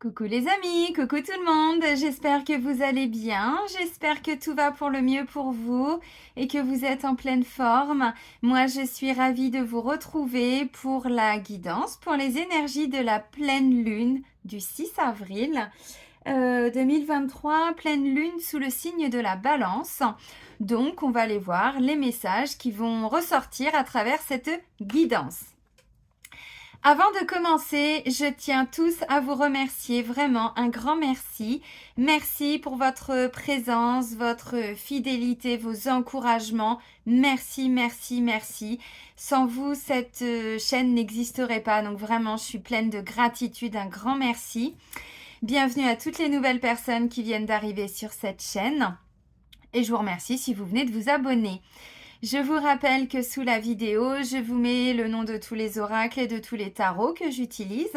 Coucou les amis, coucou tout le monde, j'espère que vous allez bien, j'espère que tout va pour le mieux pour vous et que vous êtes en pleine forme. Moi je suis ravie de vous retrouver pour la guidance, pour les énergies de la pleine lune du 6 avril 2023, pleine lune sous le signe de la balance. Donc on va aller voir les messages qui vont ressortir à travers cette guidance. Avant de commencer, je tiens tous à vous remercier, vraiment un grand merci. Merci pour votre présence, votre fidélité, vos encouragements. Merci, merci, merci. Sans vous, cette chaîne n'existerait pas. Donc vraiment, je suis pleine de gratitude, un grand merci. Bienvenue à toutes les nouvelles personnes qui viennent d'arriver sur cette chaîne. Et je vous remercie si vous venez de vous abonner. Je vous rappelle que sous la vidéo, je vous mets le nom de tous les oracles et de tous les tarots que j'utilise.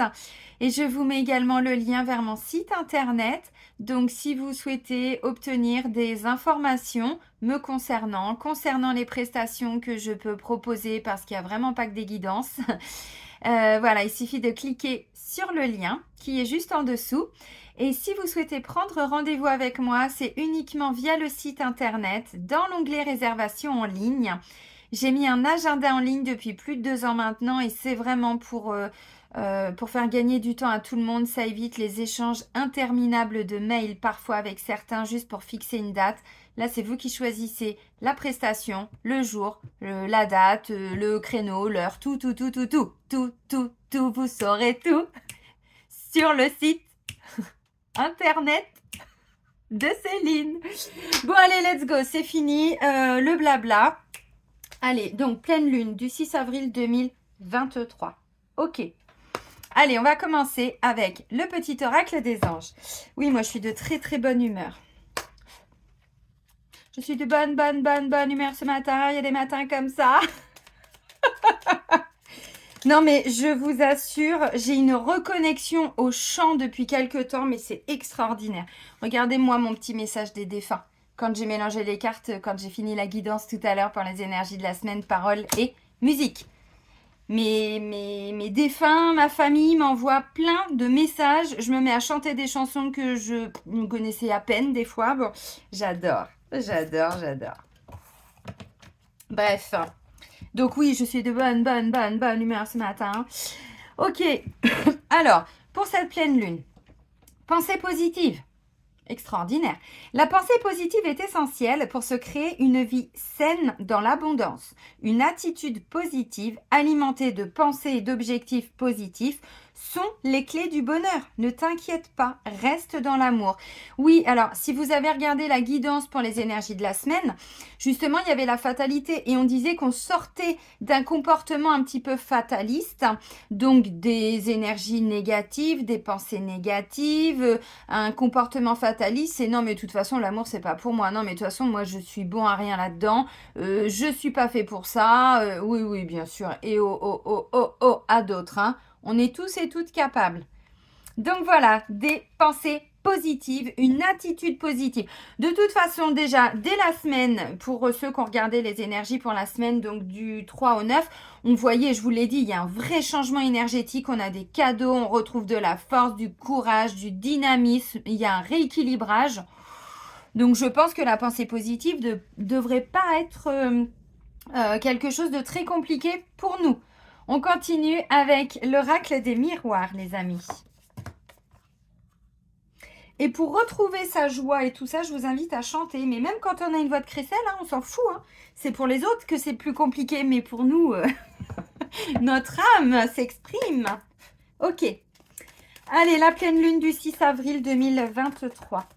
Et je vous mets également le lien vers mon site internet. Donc si vous souhaitez obtenir des informations me concernant les prestations que je peux proposer, parce qu'il n'y a vraiment pas que des guidances, voilà, il suffit de cliquer sur le lien qui est juste en dessous. Et si vous souhaitez prendre rendez-vous avec moi, c'est uniquement via le site internet, dans l'onglet réservation en ligne. J'ai mis un agenda en ligne depuis plus de 2 ans maintenant et c'est vraiment pour faire gagner du temps à tout le monde. Ça évite les échanges interminables de mails, parfois avec certains, juste pour fixer une date. Là, c'est vous qui choisissez la prestation, le jour, la date, le créneau, l'heure, tout. Vous saurez tout sur le site internet de Céline. Bon, allez, let's go, c'est fini, le blabla. Allez, donc, pleine lune du 6 avril 2023. Ok. Allez, on va commencer avec le petit oracle des anges. Oui, moi, je suis de très, très bonne humeur. Je suis de bonne humeur ce matin. Il y a des matins comme ça. Non, mais je vous assure, j'ai une reconnexion au chant depuis quelques temps, mais c'est extraordinaire. Regardez-moi mon petit message des défunts. Quand j'ai mélangé les cartes, quand j'ai fini la guidance tout à l'heure pour les énergies de la semaine, paroles et musique. Mes défunts, ma famille m'envoient plein de messages. Je me mets à chanter des chansons que je connaissais à peine des fois. Bon, j'adore. Bref. Donc oui, je suis de bonne humeur ce matin. Ok. Alors, pour cette pleine lune, pensée positive. Extraordinaire. La pensée positive est essentielle pour se créer une vie saine dans l'abondance. Une attitude positive alimentée de pensées et d'objectifs positifs sont les clés du bonheur. Ne t'inquiète pas, reste dans l'amour. Oui, alors si vous avez regardé la guidance pour les énergies de la semaine, justement il y avait la fatalité et on disait qu'on sortait d'un comportement un petit peu fataliste, donc des énergies négatives, des pensées négatives, un comportement fataliste, c'est non mais de toute façon l'amour c'est pas pour moi, non mais de toute façon moi je suis bon à rien là-dedans, je suis pas fait pour ça, oui bien sûr, et à d'autres, hein. On est tous et toutes capables. Donc voilà, des pensées positives, une attitude positive. De toute façon, déjà, dès la semaine, pour ceux qui ont regardé les énergies pour la semaine, donc du 3 au 9, on voyait, je vous l'ai dit, il y a un vrai changement énergétique, on a des cadeaux, on retrouve de la force, du courage, du dynamisme, il y a un rééquilibrage. Donc je pense que la pensée positive ne devrait pas être quelque chose de très compliqué pour nous. On continue avec l'oracle des miroirs, les amis. Et pour retrouver sa joie et tout ça, je vous invite à chanter. Mais même quand on a une voix de crécelle, hein, on s'en fout. Hein. C'est pour les autres que c'est plus compliqué. Mais pour nous, notre âme s'exprime. Ok. Allez, la pleine lune du 6 avril 2023.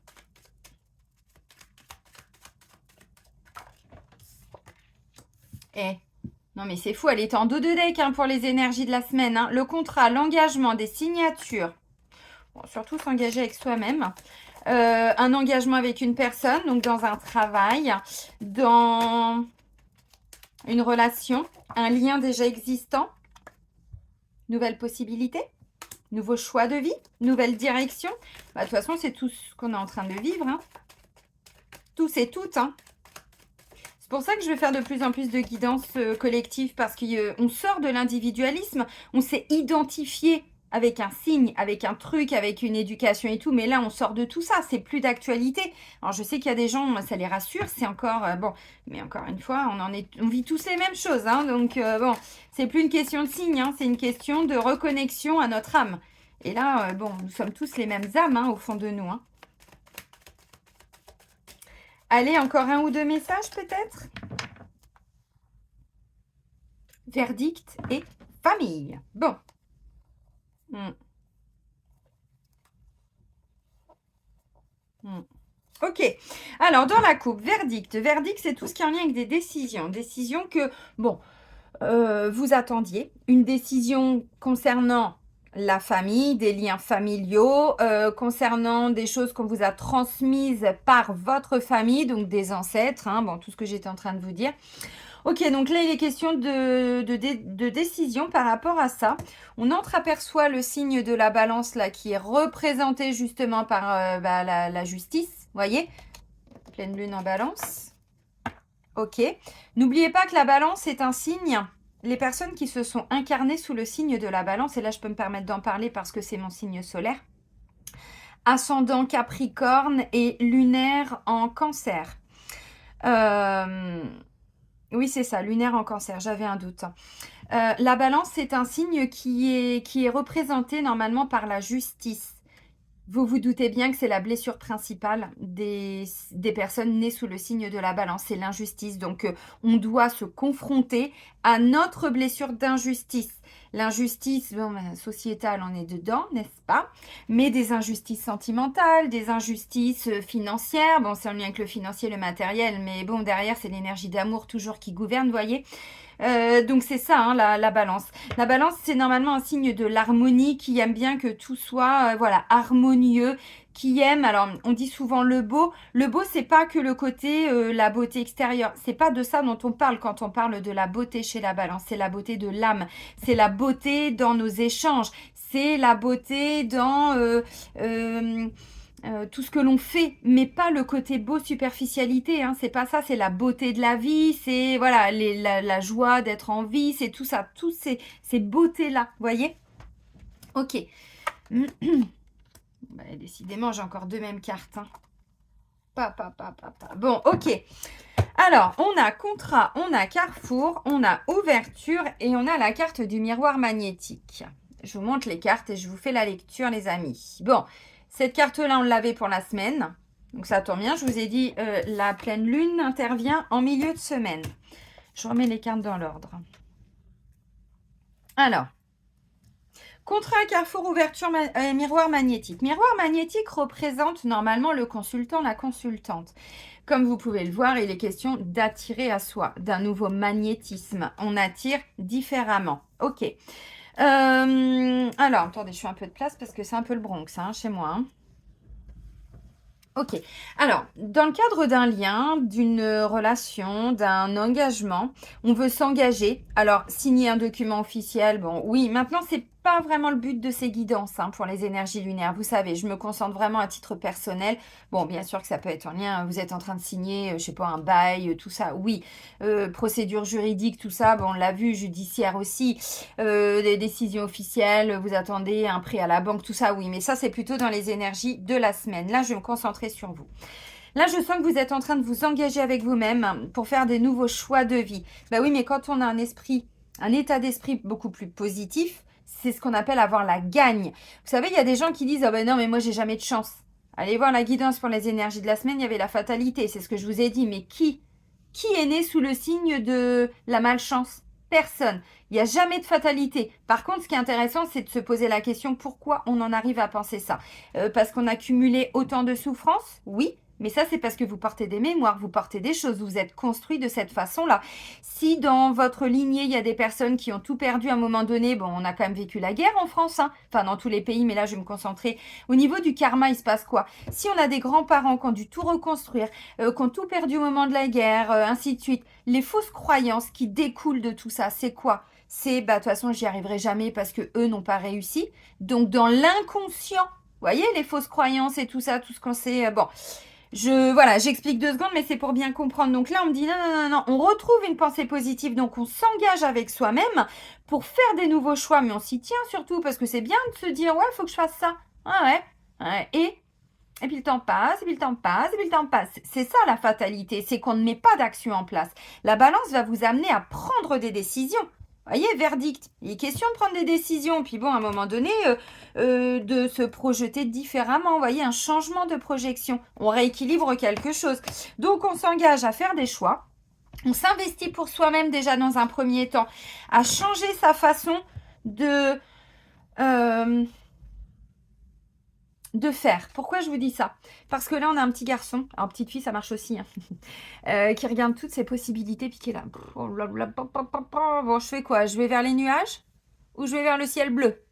Non mais c'est fou, elle est en dos de deck hein, pour les énergies de la semaine. Hein. Le contrat, l'engagement, des signatures. Bon, surtout s'engager avec soi-même. Un engagement avec une personne, donc dans un travail, dans une relation, un lien déjà existant, nouvelle possibilité, nouveau choix de vie, nouvelle direction. Bah, de toute façon, c'est tout ce qu'on est en train de vivre. Hein. Tous et toutes. Hein. C'est pour ça que je vais faire de plus en plus de guidance collective parce qu'on sort de l'individualisme, on s'est identifié avec un signe, avec un truc, avec une éducation et tout, mais là on sort de tout ça, c'est plus d'actualité. Alors je sais qu'il y a des gens, ça les rassure, c'est encore bon, mais encore une fois, on vit tous les mêmes choses, hein, donc bon, c'est plus une question de signe, hein, c'est une question de reconnexion à notre âme. Et là, bon, nous sommes tous les mêmes âmes, hein, au fond de nous. Hein. Allez, encore un ou deux messages peut-être. Verdict et famille. Bon. Ok, alors dans la coupe, verdict. Verdict, c'est tout ce qui est en lien avec des décisions. Décisions que, bon, vous attendiez. Une décision concernant la famille, des liens familiaux, concernant des choses qu'on vous a transmises par votre famille, donc des ancêtres, hein, bon, tout ce que j'étais en train de vous dire. Ok, donc là, il est question de décision par rapport à ça. On entreaperçoit le signe de la balance, là, qui est représenté justement par la justice. Vous voyez, pleine lune en balance. Ok. N'oubliez pas que la balance est un signe. Les personnes qui se sont incarnées sous le signe de la balance, et là, je peux me permettre d'en parler parce que c'est mon signe solaire. Ascendant Capricorne et lunaire en Cancer. Oui, c'est ça, lunaire en Cancer, j'avais un doute. La balance, c'est un signe qui est représenté normalement par la justice. Vous vous doutez bien que c'est la blessure principale des personnes nées sous le signe de la balance, c'est l'injustice. Donc, on doit se confronter à notre blessure d'injustice. L'injustice, bon, sociétale, on est dedans, n'est-ce pas? Mais des injustices sentimentales, des injustices financières. Bon, c'est en lien avec le financier, le matériel, mais bon, derrière, c'est l'énergie d'amour toujours qui gouverne, vous voyez? Donc c'est ça, hein, la balance. La balance, c'est normalement un signe de l'harmonie, qui aime bien que tout soit voilà, harmonieux, qui aime, alors on dit souvent le beau. Le beau, c'est pas que le côté, la beauté extérieure. C'est pas de ça dont on parle quand on parle de la beauté chez la balance. C'est la beauté de l'âme. C'est la beauté dans nos échanges. C'est la beauté dans... tout ce que l'on fait, mais pas le côté beau superficialité, hein, c'est pas ça, c'est la beauté de la vie, c'est voilà la joie d'être en vie, c'est tout ça, toutes ces beautés-là, vous voyez? Ok. Bah, décidément, j'ai encore deux mêmes cartes. Hein. Bon, ok. Alors, on a contrat, on a carrefour, on a ouverture et on a la carte du miroir magnétique. Je vous montre les cartes et je vous fais la lecture, les amis. Bon, cette carte-là, on l'avait pour la semaine. Donc, ça tombe bien. Je vous ai dit, la pleine lune intervient en milieu de semaine. Je remets les cartes dans l'ordre. Alors, contrat, carrefour, ouverture, miroir magnétique. Miroir magnétique représente normalement le consultant, la consultante. Comme vous pouvez le voir, il est question d'attirer à soi, d'un nouveau magnétisme. On attire différemment. Ok. Alors, attendez, je fais un peu de place parce que c'est un peu le Bronx, hein, chez moi. Hein. Ok. Alors, dans le cadre d'un lien, d'une relation, d'un engagement, on veut s'engager. Alors, signer un document officiel, bon, oui, maintenant, c'est pas vraiment le but de ces guidances hein, pour les énergies lunaires. Vous savez, je me concentre vraiment à titre personnel. Bon, bien sûr que ça peut être en lien. Vous êtes en train de signer, je sais pas, un bail, tout ça. Oui, procédure juridique, tout ça. Bon, on l'a vu, judiciaire aussi. Des décisions officielles, vous attendez un prêt à la banque, tout ça. Oui, mais ça, c'est plutôt dans les énergies de la semaine. Là, je vais me concentrer sur vous. Là, je sens que vous êtes en train de vous engager avec vous-même pour faire des nouveaux choix de vie. Bah oui, mais quand on a un esprit, un état d'esprit beaucoup plus positif, c'est ce qu'on appelle avoir la gagne. Vous savez, il y a des gens qui disent « Ah ben non, mais moi, j'ai jamais de chance. » Allez voir la guidance pour les énergies de la semaine, il y avait la fatalité. C'est ce que je vous ai dit. Mais qui est né sous le signe de la malchance? Personne. Il n'y a jamais de fatalité. Par contre, ce qui est intéressant, c'est de se poser la question pourquoi on en arrive à penser ça. Parce qu'on a cumulé autant de souffrances? Oui. Mais ça, c'est parce que vous portez des mémoires, vous portez des choses, vous êtes construit de cette façon-là. Si dans votre lignée, il y a des personnes qui ont tout perdu à un moment donné, bon, on a quand même vécu la guerre en France, hein, enfin dans tous les pays, mais là, je vais me concentrer. Au niveau du karma, il se passe quoi? Si on a des grands-parents qui ont dû tout reconstruire, qui ont tout perdu au moment de la guerre, ainsi de suite, les fausses croyances qui découlent de tout ça, c'est quoi? C'est, bah, de toute façon, j'y arriverai jamais parce que eux n'ont pas réussi. Donc, dans l'inconscient, vous voyez, les fausses croyances et tout ça, tout ce qu'on sait, bon... Voilà, j'explique 2 secondes, mais c'est pour bien comprendre. Donc là, on me dit non, on retrouve une pensée positive, donc on s'engage avec soi-même pour faire des nouveaux choix, mais on s'y tient surtout, parce que c'est bien de se dire, ouais, il faut que je fasse ça. Ah ouais. Et puis le temps passe, et puis le temps passe, et puis le temps passe. C'est ça la fatalité, c'est qu'on ne met pas d'action en place. La balance va vous amener à prendre des décisions. Voyez, verdict. Il est question de prendre des décisions. Puis bon, à un moment donné, de se projeter différemment. Vous voyez, un changement de projection. On rééquilibre quelque chose. Donc, on s'engage à faire des choix. On s'investit pour soi-même déjà dans un premier temps, à changer sa façon de... de faire. Pourquoi je vous dis ça? Parce que là, on a un petit garçon, alors petite fille, ça marche aussi, hein, qui regarde toutes ses possibilités, puis qui est là. Bon, je fais quoi? Je vais vers les nuages ou je vais vers le ciel bleu?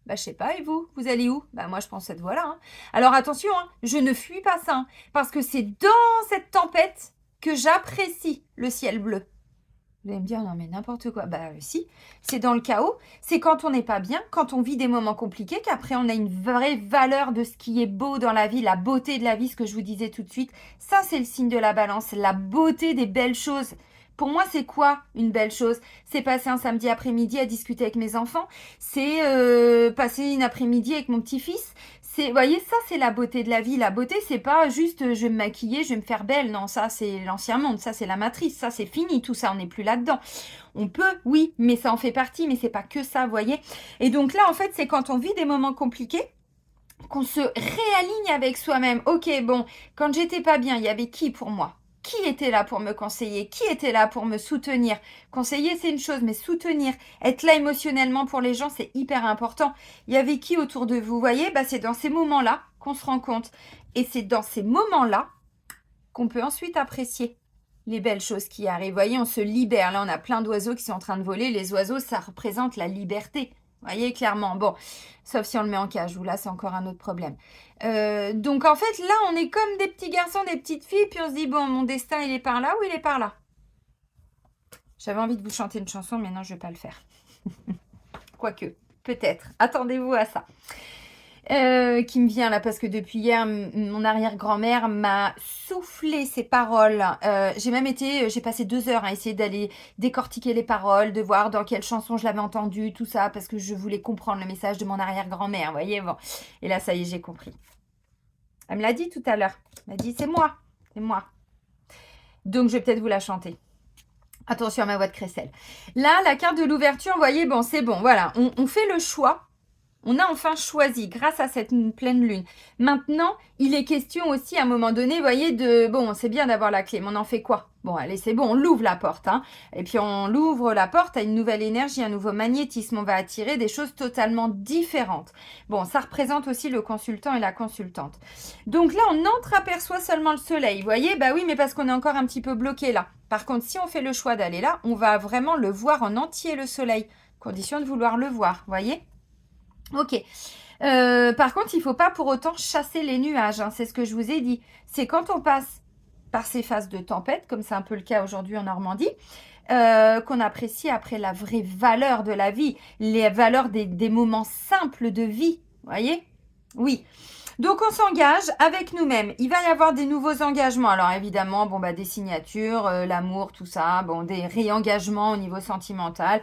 Bah, je sais pas, et vous? Vous allez où? Bah, moi, je prends cette voie-là, hein. Alors, attention, hein, je ne fuis pas ça, hein, parce que c'est dans cette tempête que j'apprécie le ciel bleu. Vous allez me dire, non mais n'importe quoi. Bah si, c'est dans le chaos, c'est quand on n'est pas bien, quand on vit des moments compliqués, qu'après on a une vraie valeur de ce qui est beau dans la vie, la beauté de la vie, ce que je vous disais tout de suite. Ça, c'est le signe de la balance, la beauté des belles choses. Pour moi, c'est quoi une belle chose? C'est passer un samedi après-midi à discuter avec mes enfants, c'est passer une après-midi avec mon petit-fils. Vous voyez, ça, c'est la beauté de la vie. La beauté, c'est pas juste je vais me maquiller, je vais me faire belle. Non, ça, c'est l'ancien monde. Ça, c'est la matrice. Ça, c'est fini. Tout ça, on n'est plus là-dedans. On peut, oui, mais ça en fait partie, mais c'est pas que ça, vous voyez. Et donc là, en fait, c'est quand on vit des moments compliqués qu'on se réaligne avec soi-même. Ok, bon, quand j'étais pas bien, il y avait qui pour moi? Qui était là pour me conseiller? Qui était là pour me soutenir? Conseiller, c'est une chose, mais soutenir, être là émotionnellement pour les gens, c'est hyper important. Il y avait qui autour de vous? Vous voyez, bah, c'est dans ces moments-là qu'on se rend compte. Et c'est dans ces moments-là qu'on peut ensuite apprécier les belles choses qui arrivent. Vous voyez, on se libère. Là, on a plein d'oiseaux qui sont en train de voler. Les oiseaux, ça représente la liberté. Vous voyez, clairement. Bon, sauf si on le met en cage, ou là, c'est encore un autre problème. Donc, en fait, là, on est comme des petits garçons, des petites filles, puis on se dit, bon, mon destin, il est par là ou il est par là? J'avais envie de vous chanter une chanson, mais non, je ne vais pas le faire. Quoique, peut-être. Attendez-vous à ça. Qui me vient là parce que depuis hier mon arrière-grand-mère m'a soufflé ses paroles. J'ai passé 2 heures à essayer d'aller décortiquer les paroles, de voir dans quelle chanson je l'avais entendu, tout ça, parce que je voulais comprendre le message de mon arrière-grand-mère, vous voyez, bon. Et là, ça y est, j'ai compris. Elle me l'a dit tout à l'heure. Elle m'a dit, c'est moi. Donc, je vais peut-être vous la chanter. Attention à ma voix de crécelle. Là, la carte de l'ouverture, vous voyez, bon, c'est bon, voilà. On fait le choix. On a enfin choisi grâce à cette pleine lune. Maintenant, il est question aussi à un moment donné, vous voyez, bon, c'est bien d'avoir la clé, mais on en fait quoi? Bon, allez, c'est bon, on l'ouvre la porte, hein. Et puis on l'ouvre la porte à une nouvelle énergie, un nouveau magnétisme. On va attirer des choses totalement différentes. Bon, ça représente aussi le consultant et la consultante. Donc là, on entreaperçoit seulement le soleil. Vous voyez, bah oui, mais parce qu'on est encore un petit peu bloqué là. Par contre, si on fait le choix d'aller là, on va vraiment le voir en entier, le soleil. Condition de vouloir le voir, vous voyez? Ok. Par contre, il ne faut pas pour autant chasser les nuages, hein, c'est ce que je vous ai dit. C'est quand on passe par ces phases de tempête, comme c'est un peu le cas aujourd'hui en Normandie, qu'on apprécie après la vraie valeur de la vie, les valeurs des moments simples de vie. Vous voyez? Oui. Donc, on s'engage avec nous-mêmes. Il va y avoir des nouveaux engagements. Alors, évidemment, bon, bah, des signatures, l'amour, tout ça, bon, des réengagements au niveau sentimental.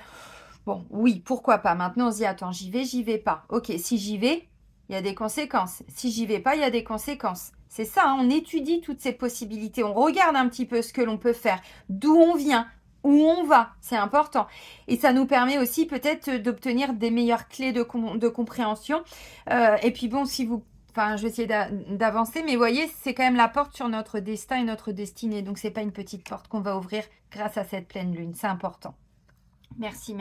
Bon, oui, pourquoi pas. Maintenant, on se dit, attends, j'y vais pas. Ok, si j'y vais, il y a des conséquences. Si j'y vais pas, il y a des conséquences. C'est ça, hein, on étudie toutes ces possibilités. On regarde un petit peu ce que l'on peut faire, d'où on vient, où on va. C'est important. Et ça nous permet aussi peut-être d'obtenir des meilleures clés de compréhension. Et puis bon, Enfin, je vais essayer d'avancer, mais vous voyez, c'est quand même la porte sur notre destin et notre destinée. Donc, c'est pas une petite porte qu'on va ouvrir grâce à cette pleine lune. C'est important. Merci.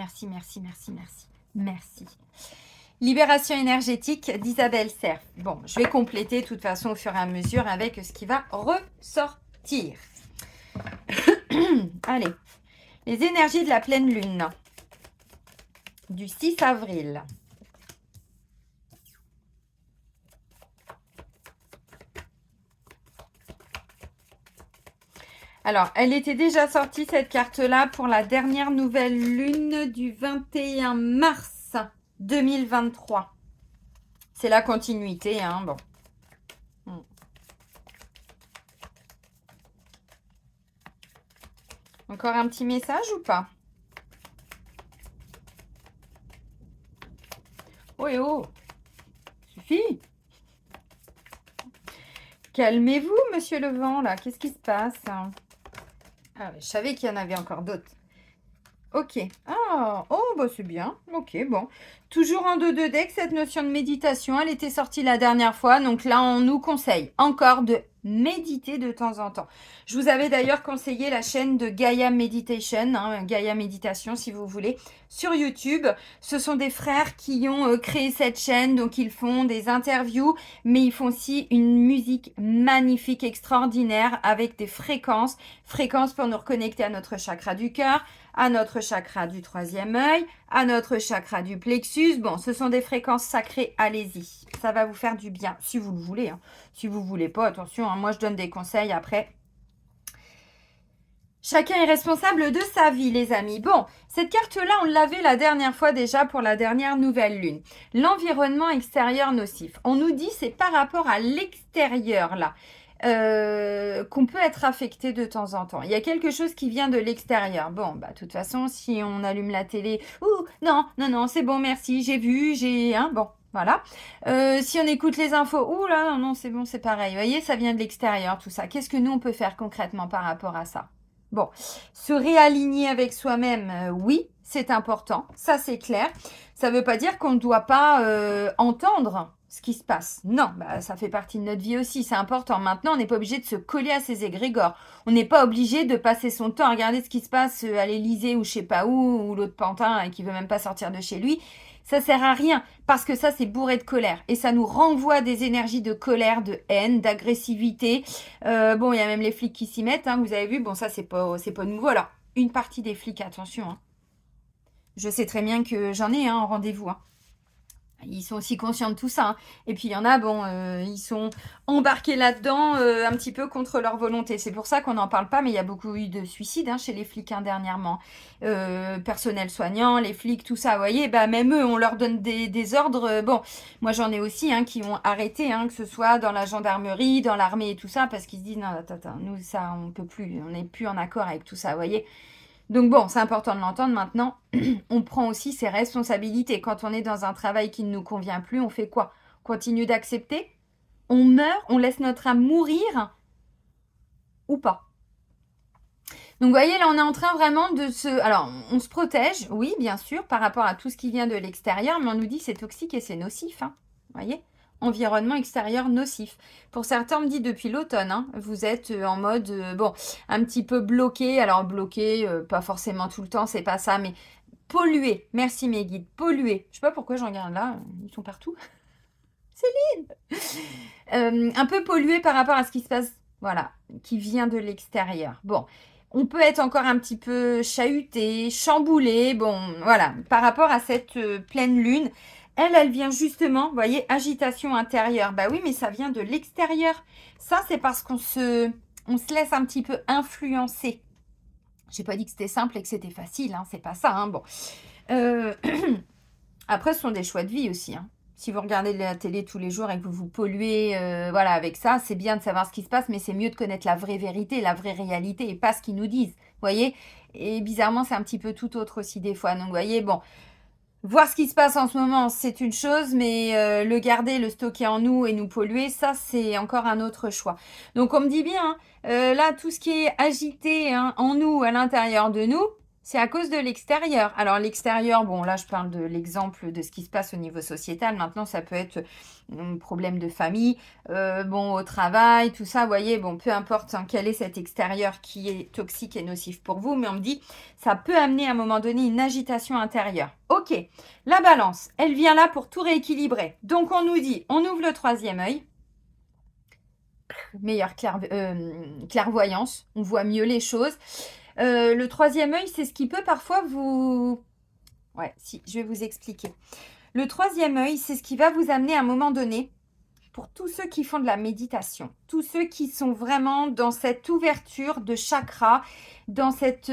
Libération énergétique d'Isabelle Serre. Bon, je vais compléter de toute façon au fur et à mesure avec ce qui va ressortir. Allez, les énergies de la pleine lune du 6 avril. Alors, elle était déjà sortie, cette carte-là, pour la dernière nouvelle lune du 21 mars 2023. C'est la continuité, hein, bon. Encore un petit message ou pas? et oh, suffit. Calmez-vous, monsieur le vent, là. Qu'est-ce qui se passe? Ah, je savais qu'il y en avait encore d'autres. Ok. Ah, oh, bah c'est bien. Ok, bon. Toujours en dos de deck, cette notion de méditation, elle était sortie la dernière fois. Donc là, on nous conseille encore de méditer de temps en temps. Je vous avais d'ailleurs conseillé la chaîne de Gaia Meditation, Gaia Méditation si vous voulez, sur YouTube. Ce sont des frères qui ont créé cette chaîne, donc ils font des interviews, mais ils font aussi une musique magnifique, extraordinaire, avec des fréquences. Fréquences pour nous reconnecter à notre chakra du cœur, à notre chakra du troisième œil, à notre chakra du plexus. Bon, ce sont des fréquences sacrées, allez-y. Ça va vous faire du bien, si vous le voulez. Si vous ne voulez pas, attention, moi je donne des conseils après. Chacun est responsable de sa vie, les amis. Bon, cette carte-là, on l'avait la dernière fois déjà pour la dernière nouvelle lune. L'environnement extérieur nocif. On nous dit c'est par rapport à l'extérieur, là. Qu'on peut être affecté de temps en temps. Il y a quelque chose qui vient de l'extérieur. Bon, bah, de toute façon, si on allume la télé, ouh, non, c'est bon, merci, j'ai vu, bon, voilà. Si on écoute les infos, ouh là, non, c'est bon, c'est pareil. Vous voyez, ça vient de l'extérieur, tout ça. Qu'est-ce que nous, on peut faire concrètement par rapport à ça? Bon, se réaligner avec soi-même, oui, c'est important, ça c'est clair. Ça ne veut pas dire qu'on ne doit pas entendre ce qui se passe. Non, bah, ça fait partie de notre vie aussi, c'est important. Maintenant, on n'est pas obligé de se coller à ces égrégores. On n'est pas obligé de passer son temps à regarder ce qui se passe à l'Élysée ou je sais pas où, ou l'autre pantin qui veut même pas sortir de chez lui. Ça sert à rien parce que ça, c'est bourré de colère. Et ça nous renvoie des énergies de colère, de haine, d'agressivité. Bon, il y a même les flics qui s'y mettent, vous avez vu. Bon, ça, c'est pas nouveau. Alors, une partie des flics, attention. Je sais très bien que j'en ai en rendez-vous. Ils sont aussi conscients de tout ça. Et puis, il y en a, bon, ils sont embarqués là-dedans un petit peu contre leur volonté. C'est pour ça qu'on n'en parle pas, mais il y a beaucoup eu de suicides chez les flics dernièrement. Personnel soignant, les flics, tout ça, vous voyez, bah, même eux, on leur donne des ordres. Bon, moi, j'en ai aussi qui ont arrêté, que ce soit dans la gendarmerie, dans l'armée et tout ça, parce qu'ils se disent, non, attends, nous, ça, on peut plus, on n'est plus en accord avec tout ça, vous voyez. Donc bon, c'est important de l'entendre maintenant. On prend aussi ses responsabilités. Quand on est dans un travail qui ne nous convient plus, on fait quoi? On continue d'accepter? On meurt? On laisse notre âme mourir? Ou pas? Donc vous voyez, là, on est en train vraiment de se... Alors, on se protège, oui, bien sûr, par rapport à tout ce qui vient de l'extérieur, mais on nous dit que c'est toxique et c'est nocif. Vous voyez? Environnement extérieur nocif. Pour certains, on me dit depuis l'automne, vous êtes en mode, bon, un petit peu bloqué. Alors, bloqué, pas forcément tout le temps, c'est pas ça, mais pollué. Merci mes guides, pollué. Je sais pas pourquoi j'en regarde là, ils sont partout. Céline un peu pollué par rapport à ce qui se passe, voilà, qui vient de l'extérieur. Bon, on peut être encore un petit peu chahuté, chamboulé, bon, voilà, par rapport à cette pleine lune. Elle vient justement, vous voyez, agitation intérieure. Bah oui, mais ça vient de l'extérieur. Ça, c'est parce qu'on se laisse un petit peu influencer. J'ai pas dit que c'était simple et que c'était facile, c'est pas ça, bon. Après, ce sont des choix de vie aussi, Si vous regardez la télé tous les jours et que vous vous polluez, voilà, avec ça, c'est bien de savoir ce qui se passe, mais c'est mieux de connaître la vraie vérité, la vraie réalité et pas ce qu'ils nous disent, vous voyez. Et bizarrement, c'est un petit peu tout autre aussi des fois. Donc, vous voyez, bon, voir ce qui se passe en ce moment, c'est une chose, mais le garder, le stocker en nous et nous polluer, ça, c'est encore un autre choix. Donc, on me dit bien, là, tout ce qui est agité en nous, à l'intérieur de nous, c'est à cause de l'extérieur. Alors, l'extérieur, bon, là, je parle de l'exemple de ce qui se passe au niveau sociétal. Maintenant, ça peut être un problème de famille, bon, au travail, tout ça, vous voyez, bon, peu importe quel est cet extérieur qui est toxique et nocif pour vous, mais on me dit, ça peut amener à un moment donné une agitation intérieure. Ok, la balance, elle vient là pour tout rééquilibrer. Donc, on nous dit, on ouvre le troisième œil, meilleure clairvoyance, on voit mieux les choses. Le troisième œil, c'est ce qui peut parfois vous... Ouais, si, je vais vous expliquer. Le troisième œil, c'est ce qui va vous amener à un moment donné, pour tous ceux qui font de la méditation, tous ceux qui sont vraiment dans cette ouverture de chakra, dans cet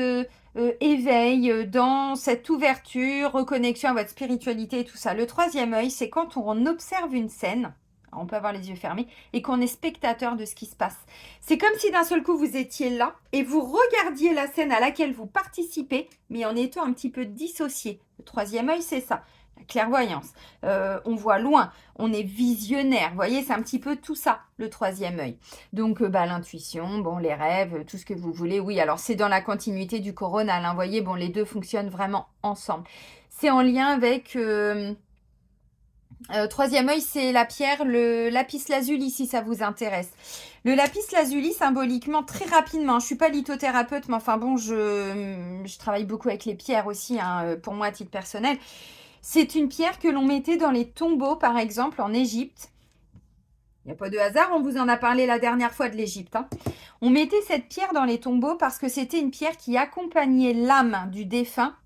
éveil, dans cette ouverture, reconnexion à votre spiritualité et tout ça. Le troisième œil, c'est quand on observe une scène, on peut avoir les yeux fermés, et qu'on est spectateur de ce qui se passe. C'est comme si d'un seul coup, vous étiez là et vous regardiez la scène à laquelle vous participez, mais en étant un petit peu dissocié. Le troisième œil, c'est ça. La clairvoyance, on voit loin, on est visionnaire. Vous voyez, c'est un petit peu tout ça, le troisième œil. Donc, l'intuition, bon, les rêves, tout ce que vous voulez. Oui, alors c'est dans la continuité du coronal. Hein, vous voyez, bon, les deux fonctionnent vraiment ensemble. C'est en lien avec... troisième œil, c'est la pierre, le lapis lazuli, si ça vous intéresse. Le lapis lazuli, symboliquement, très rapidement, je ne suis pas lithothérapeute, mais enfin bon, je travaille beaucoup avec les pierres aussi, hein, pour moi à titre personnel. C'est une pierre que l'on mettait dans les tombeaux, par exemple, en Égypte. Il n'y a pas de hasard, on vous en a parlé la dernière fois de l'Égypte. Hein. On mettait cette pierre dans les tombeaux parce que c'était une pierre qui accompagnait l'âme du défunt.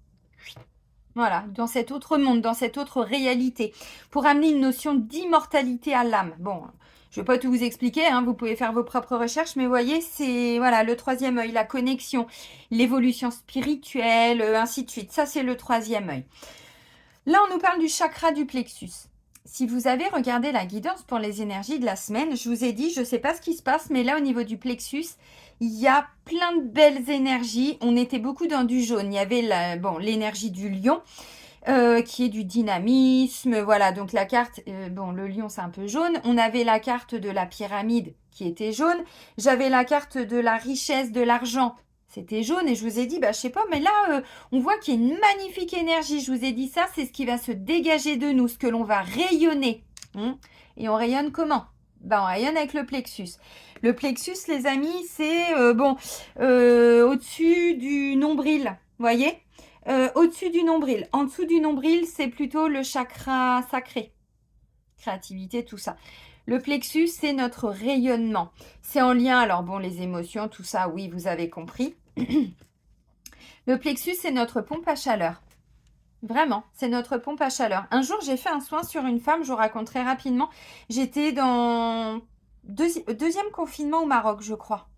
Voilà, dans cet autre monde, dans cette autre réalité, pour amener une notion d'immortalité à l'âme. Bon, je ne vais pas tout vous expliquer, hein, vous pouvez faire vos propres recherches, mais vous voyez, c'est voilà, le troisième œil, la connexion, l'évolution spirituelle, ainsi de suite. Ça, c'est le troisième œil. Là, on nous parle du chakra du plexus. Si vous avez regardé la guidance pour les énergies de la semaine, je vous ai dit, je ne sais pas ce qui se passe, mais là, au niveau du plexus, il y a plein de belles énergies. On était beaucoup dans du jaune. Il y avait l'énergie du lion, qui est du dynamisme. Voilà, donc la carte, le lion, c'est un peu jaune. On avait la carte de la pyramide qui était jaune. J'avais la carte de la richesse, de l'argent. C'était jaune et je vous ai dit, je sais pas, mais là, on voit qu'il y a une magnifique énergie. Je vous ai dit ça, c'est ce qui va se dégager de nous, ce que l'on va rayonner. Et on rayonne comment ? On rayonne avec le plexus. Le plexus, les amis, c'est au-dessus du nombril. Vous voyez ? Au-dessus du nombril. En dessous du nombril, c'est plutôt le chakra sacré. Créativité, tout ça. Le plexus, c'est notre rayonnement. C'est en lien, alors les émotions, tout ça, oui, vous avez compris. Le plexus, c'est notre pompe à chaleur. Vraiment, c'est notre pompe à chaleur. Un jour, j'ai fait un soin sur une femme, je vous raconte très rapidement. J'étais dans deuxième confinement au Maroc, je crois.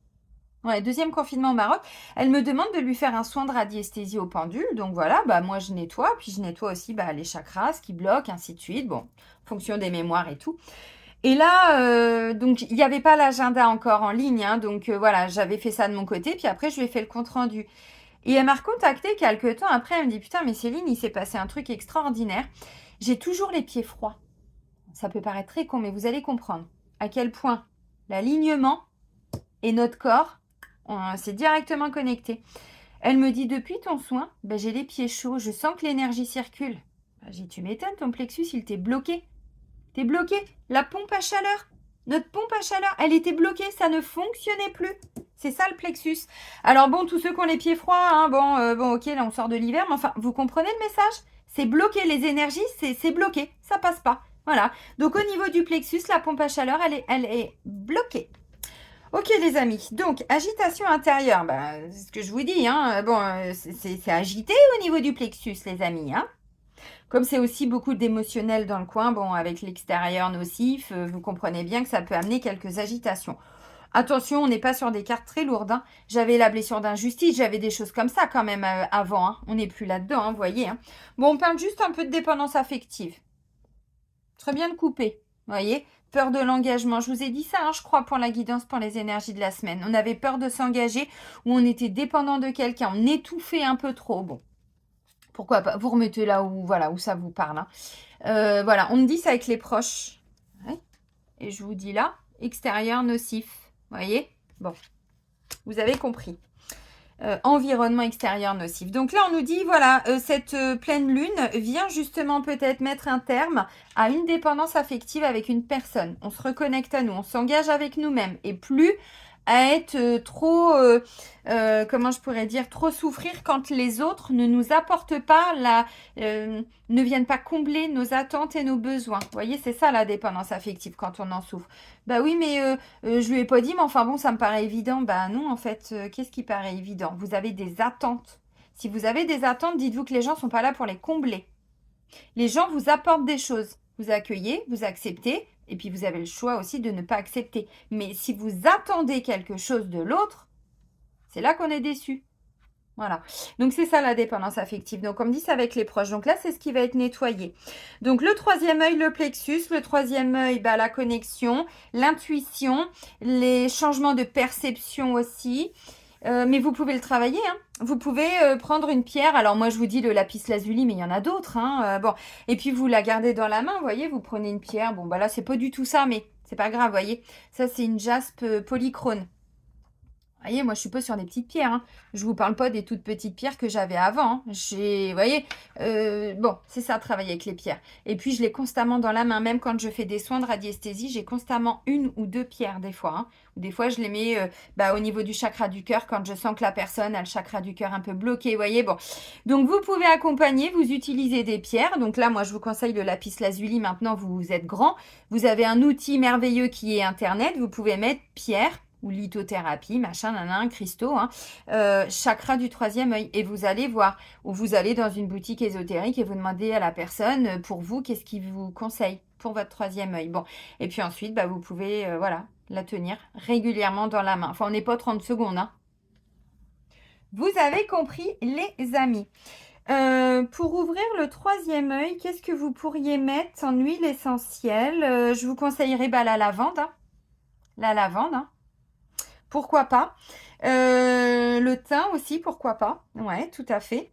Ouais, deuxième confinement au Maroc. Elle me demande de lui faire un soin de radiesthésie au pendule. Donc voilà, moi je nettoie. Puis je nettoie aussi les chakras, ce qui bloque, ainsi de suite. Bon, en fonction des mémoires et tout. Et là, donc il n'y avait pas l'agenda encore en ligne. Hein, donc voilà, j'avais fait ça de mon côté. Puis après, je lui ai fait le compte-rendu. Et elle m'a recontacté quelques temps après. Elle me dit, putain, mais Céline, il s'est passé un truc extraordinaire. J'ai toujours les pieds froids. Ça peut paraître très con, mais vous allez comprendre à quel point l'alignement et notre corps, c'est directement connecté. Elle me dit, depuis ton soin, j'ai les pieds chauds, je sens que l'énergie circule. J'ai dit, tu m'étonnes, ton plexus, il t'est bloqué. T'es bloqué. La pompe à chaleur, notre pompe à chaleur, elle était bloquée, ça ne fonctionnait plus. C'est ça le plexus. Alors tous ceux qui ont les pieds froids, ok, là on sort de l'hiver, mais enfin, vous comprenez le message ? C'est bloqué, les énergies, c'est bloqué, ça passe pas. Voilà. Donc au niveau du plexus, la pompe à chaleur, elle est bloquée. Ok les amis, donc agitation intérieure, c'est ce que je vous dis, hein. C'est agité au niveau du plexus les amis, hein. Comme c'est aussi beaucoup d'émotionnel dans le coin, avec l'extérieur nocif, vous comprenez bien que ça peut amener quelques agitations. Attention, on n'est pas sur des cartes très lourdes. Hein. J'avais la blessure d'injustice, j'avais des choses comme ça quand même avant. Hein. On n'est plus là-dedans, vous voyez. Hein. On parle juste un peu de dépendance affective. Très bien de couper, vous voyez. Peur de l'engagement. Je vous ai dit ça, je crois, pour la guidance, pour les énergies de la semaine. On avait peur de s'engager, ou on était dépendant de quelqu'un, on étouffait un peu trop. Bon, pourquoi pas. Vous remettez là où ça vous parle. Hein. Voilà, on me dit ça avec les proches. Ouais. Et je vous dis là, extérieur nocif. Vous voyez ? Bon, vous avez compris. Environnement extérieur nocif. Donc là, on nous dit, voilà, cette pleine lune vient justement peut-être mettre un terme à une dépendance affective avec une personne. On se reconnecte à nous, on s'engage avec nous-mêmes et plus à être trop, comment je pourrais dire, trop souffrir quand les autres ne nous apportent pas, ne viennent pas combler nos attentes et nos besoins. Vous voyez, c'est ça la dépendance affective quand on en souffre. Oui, mais je lui ai pas dit, mais enfin ça me paraît évident. Non, en fait, qu'est-ce qui paraît évident ? Vous avez des attentes. Si vous avez des attentes, dites-vous que les gens sont pas là pour les combler. Les gens vous apportent des choses. Vous accueillez, vous acceptez, et puis vous avez le choix aussi de ne pas accepter. Mais si vous attendez quelque chose de l'autre, c'est là qu'on est déçu. Voilà. Donc c'est ça la dépendance affective. Donc comme dit, c'est avec les proches. Donc là, c'est ce qui va être nettoyé. Donc le troisième œil, le plexus. Le troisième œil, la connexion, l'intuition, les changements de perception aussi. Mais vous pouvez le travailler. Hein. vous pouvez prendre une pierre. Alors moi, je vous dis le lapis lazuli, mais il y en a d'autres. Hein, bon, et puis vous la gardez dans la main, vous voyez, vous prenez une pierre. Bon, bah là, c'est pas du tout ça, mais c'est pas grave, vous voyez. Ça, c'est une jaspe polychrome. Vous voyez, moi, je suis pas sur des petites pierres. Hein. Je vous parle pas des toutes petites pierres que j'avais avant. Hein. Vous voyez, bon, c'est ça, travailler avec les pierres. Et puis, je l'ai constamment dans la main. Même quand je fais des soins de radiesthésie, j'ai constamment une ou deux pierres des fois. Hein. Des fois, je les mets au niveau du chakra du cœur quand je sens que la personne a le chakra du cœur un peu bloqué. Vous voyez, bon. Donc, vous pouvez accompagner, vous utilisez des pierres. Donc là, moi, je vous conseille le lapis lazuli. Maintenant, vous êtes grand. Vous avez un outil merveilleux qui est Internet. Vous pouvez mettre pierre ou lithothérapie, machin, nanan, cristaux, hein, chakra du troisième œil. Et vous allez voir, ou vous allez dans une boutique ésotérique et vous demandez à la personne, pour vous, qu'est-ce qu'il vous conseille pour votre troisième œil. Bon, et puis ensuite, vous pouvez, voilà, la tenir régulièrement dans la main. Enfin, on n'est pas 30 secondes, hein. Vous avez compris, les amis. Pour ouvrir le troisième œil, qu'est-ce que vous pourriez mettre en huile essentielle? Je vous conseillerais la lavande, hein. La lavande, hein. Pourquoi pas. Le thym aussi, pourquoi pas. Ouais, tout à fait.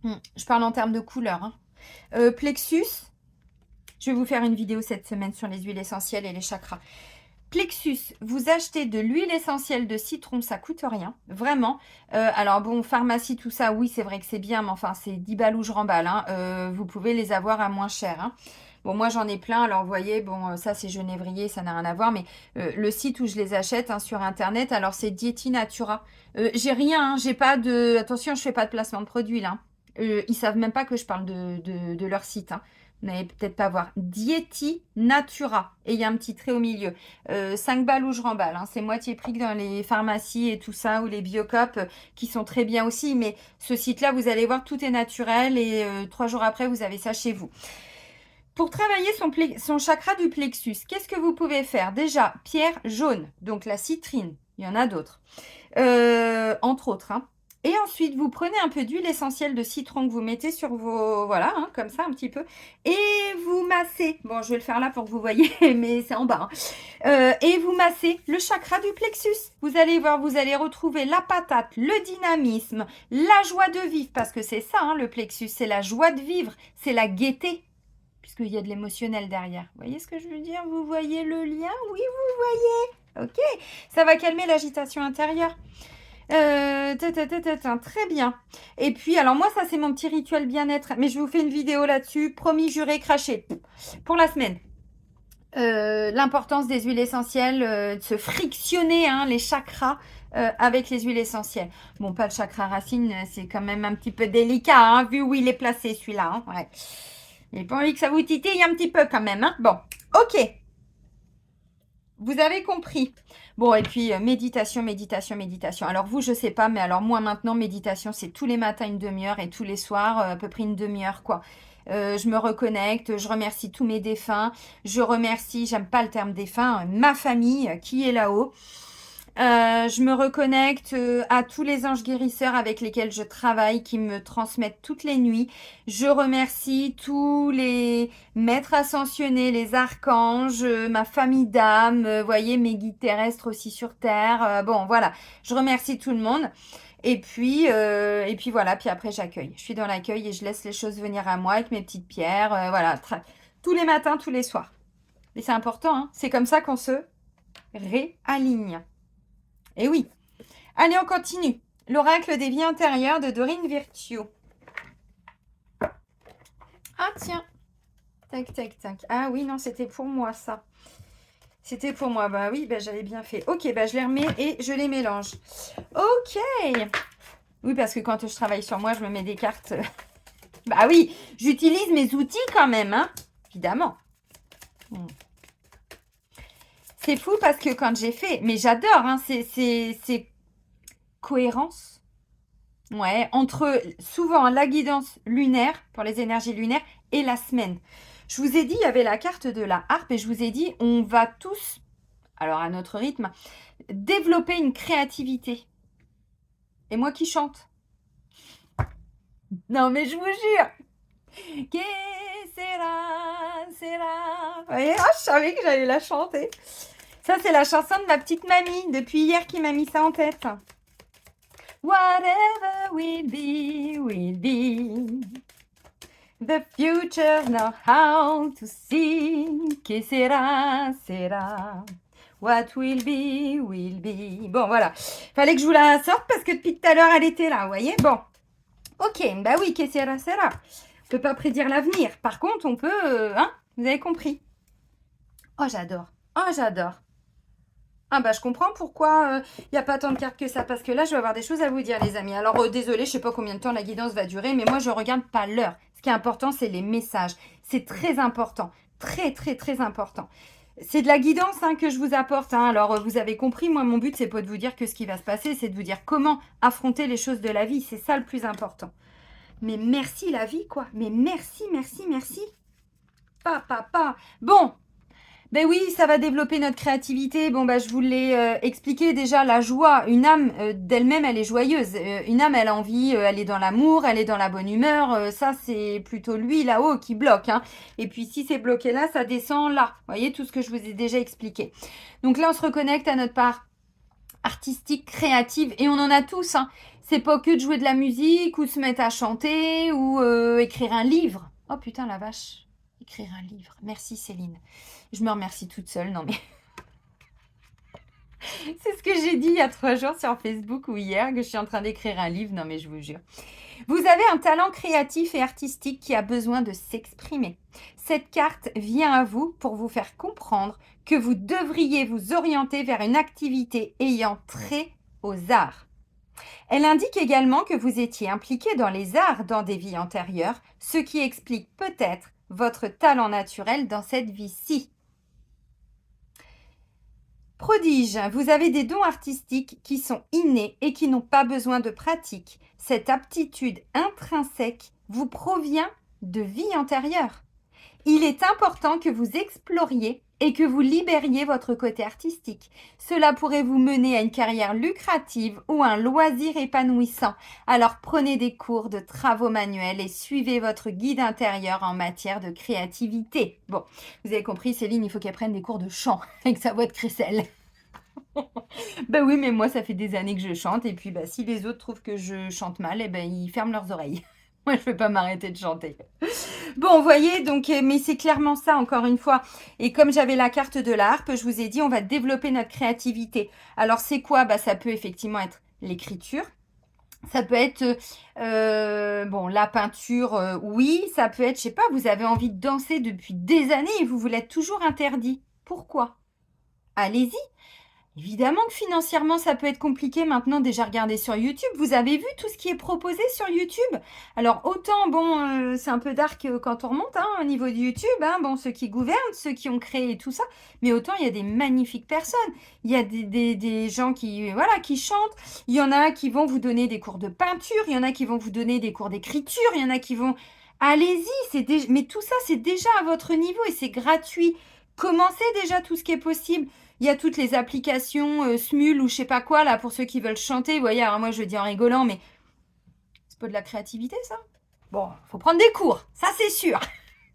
Je parle en termes de couleur. Hein. Plexus. Je vais vous faire une vidéo cette semaine sur les huiles essentielles et les chakras. Plexus, vous achetez de l'huile essentielle de citron, ça coûte rien, vraiment. Alors bon, pharmacie, tout ça, oui, c'est vrai que c'est bien, mais enfin, c'est 10 balles ou je remballe. Hein. Vous pouvez les avoir à moins cher. Hein. Bon, moi, j'en ai plein. Alors, vous voyez, bon, ça, c'est genévrier, ça n'a rien à voir. Mais le site où je les achète hein, sur Internet, alors, c'est Dieti Natura. J'ai rien, hein, j'ai pas de... Attention, je fais pas de placement de produits, là. Ils savent même pas que je parle de leur site. Hein. Vous n'allez peut-être pas voir. Dieti Natura. Et il y a un petit trait au milieu. 5 balles ou je remballe. Hein. C'est moitié prix que dans les pharmacies et tout ça, ou les Biocop, qui sont très bien aussi. Mais ce site-là, vous allez voir, tout est naturel. Et 3 jours après, vous avez ça chez vous. Pour travailler son chakra du plexus, qu'est-ce que vous pouvez faire? Déjà, pierre jaune, donc la citrine, il y en a d'autres, entre autres. Hein. Et ensuite, vous prenez un peu d'huile essentielle de citron que vous mettez sur vos... Voilà, hein, comme ça, un petit peu. Et vous massez. Bon, je vais le faire là pour que vous voyez, mais c'est en bas. Hein. Et vous massez le chakra du plexus. Vous allez voir, vous allez retrouver la patate, le dynamisme, la joie de vivre. Parce que c'est ça, hein, le plexus, c'est la joie de vivre, c'est la gaieté. Puisqu'il y a de l'émotionnel derrière. Vous voyez ce que je veux dire? Vous voyez le lien? Oui, vous voyez. Ok. Ça va calmer l'agitation intérieure. Très bien. Et puis, alors moi, ça, c'est mon petit rituel bien-être. Mais je vous fais une vidéo là-dessus. Promis, juré, craché. Pour la semaine. L'importance des huiles essentielles, de se frictionner hein, les chakras avec les huiles essentielles. Bon, pas le chakra racine, c'est quand même un petit peu délicat, hein, vu où il est placé celui-là. Hein, ouais. J'ai pas envie que ça vous titille un petit peu quand même. Hein. Bon, ok. Vous avez compris. Bon, et puis méditation, méditation, méditation. Alors vous, je sais pas, mais alors moi maintenant, méditation, c'est tous les matins une demi-heure et tous les soirs à peu près une demi-heure, quoi. Je me reconnecte, je remercie tous mes défunts. Je remercie, j'aime pas le terme défunt, ma famille qui est là-haut. Je me reconnecte à tous les anges guérisseurs avec lesquels je travaille, qui me transmettent toutes les nuits. Je remercie tous les maîtres ascensionnés, les archanges, ma famille d'âmes, voyez, mes guides terrestres aussi sur Terre. Bon, voilà, je remercie tout le monde. Et puis voilà, puis après j'accueille. Je suis dans l'accueil et je laisse les choses venir à moi avec mes petites pierres. Voilà, tous les matins, tous les soirs. Et c'est important, hein. C'est comme ça qu'on se réaligne. Et oui. Allez, on continue. L'oracle des vies intérieures de Dorine Virtue. Ah, tiens. Tac, tac, tac. Ah oui, non, c'était pour moi, ça. C'était pour moi. Bah oui, j'avais bien fait. Ok, je les remets et je les mélange. Ok. Oui, parce que quand je travaille sur moi, je me mets des cartes. Bah oui, j'utilise mes outils quand même, hein. Évidemment. C'est fou parce que quand j'ai fait, mais j'adore, hein, c'est cohérence. Ouais, entre souvent la guidance lunaire pour les énergies lunaires et la semaine. Je vous ai dit, il y avait la carte de la harpe et je vous ai dit, on va tous, alors à notre rythme, développer une créativité. Et moi qui chante. Non mais je vous jure. Que sera. Vous voyez, je savais que j'allais la chanter. Ça, c'est la chanson de ma petite mamie, depuis hier, qui m'a mis ça en tête. Whatever will be, will be. The future know how to see. Que sera, sera. What will be, will be. Bon, voilà. Fallait que je vous la sorte parce que depuis tout à l'heure, elle était là, vous voyez. Bon. Ok, bah oui, que sera, sera. On peut pas prédire l'avenir. Par contre, on peut... hein, vous avez compris. Oh, j'adore. Oh, j'adore. Ah bah je comprends pourquoi il n'y a pas tant de cartes que ça, parce que là je vais avoir des choses à vous dire les amis. Alors désolé, je sais pas combien de temps la guidance va durer, mais moi je regarde pas l'heure. Ce qui est important c'est les messages. C'est très important, très très très important. C'est de la guidance hein, que je vous apporte. Hein. Alors vous avez compris, moi mon but c'est pas de vous dire que ce qui va se passer, c'est de vous dire comment affronter les choses de la vie. C'est ça le plus important. Mais merci la vie quoi, mais merci, merci, merci. Papa. Bon. Ben oui, ça va développer notre créativité. Bon, bah, je vous l'ai expliqué déjà, la joie. Une âme, d'elle-même, elle est joyeuse. Une âme, elle a envie, elle est dans l'amour, elle est dans la bonne humeur. Ça, c'est plutôt lui, là-haut, qui bloque. Hein. Et puis, si c'est bloqué là, ça descend là. Vous voyez, tout ce que je vous ai déjà expliqué. Donc là, on se reconnecte à notre part artistique, créative. Et on en a tous. Hein. C'est pas que de jouer de la musique ou se mettre à chanter ou écrire un livre. Oh putain, la vache. Écrire un livre. Merci, Céline. Je me remercie toute seule, non mais... C'est ce que j'ai dit il y a 3 jours sur Facebook ou hier, que je suis en train d'écrire un livre. Non mais je vous jure. Vous avez un talent créatif et artistique qui a besoin de s'exprimer. Cette carte vient à vous pour vous faire comprendre que vous devriez vous orienter vers une activité ayant trait aux arts. Elle indique également que vous étiez impliqué dans les arts dans des vies antérieures, ce qui explique peut-être votre talent naturel dans cette vie-ci. Prodige, vous avez des dons artistiques qui sont innés et qui n'ont pas besoin de pratique. Cette aptitude intrinsèque vous provient de vie antérieure. Il est important que vous exploriez et que vous libériez votre côté artistique. Cela pourrait vous mener à une carrière lucrative ou un loisir épanouissant. Alors prenez des cours de travaux manuels et suivez votre guide intérieur en matière de créativité. Bon, vous avez compris, Céline, il faut qu'elle prenne des cours de chant avec sa voix de crécelle. Ben oui, mais moi, ça fait des années que je chante. Et puis, bah, si les autres trouvent que je chante mal, eh ben, ils ferment leurs oreilles. Moi, je ne vais pas m'arrêter de chanter. Bon, vous voyez, donc, mais c'est clairement ça, encore une fois. Et comme j'avais la carte de la harpe, je vous ai dit, on va développer notre créativité. Alors, c'est quoi? Bah, ça peut effectivement être l'écriture. Ça peut être, bon, la peinture, oui. Ça peut être, je sais pas, vous avez envie de danser depuis des années et vous l'êtes toujours interdit. Pourquoi? Allez-y. Évidemment que financièrement, ça peut être compliqué maintenant. Déjà, regardez sur YouTube. Vous avez vu tout ce qui est proposé sur YouTube? Alors, autant, bon, c'est un peu dark quand on remonte hein, au niveau de YouTube. Hein, bon, ceux qui gouvernent, ceux qui ont créé tout ça. Mais autant, il y a des magnifiques personnes. Il y a des gens qui, voilà, qui chantent. Il y en a qui vont vous donner des cours de peinture. Il y en a qui vont vous donner des cours d'écriture. Il y en a qui vont... Allez-y, mais tout ça, c'est déjà à votre niveau et c'est gratuit. Commencez déjà tout ce qui est possible. Il y a toutes les applications Smule ou je sais pas quoi là pour ceux qui veulent chanter. Vous voyez, alors moi je le dis en rigolant, mais c'est pas de la créativité ça? Bon, faut prendre des cours, ça c'est sûr.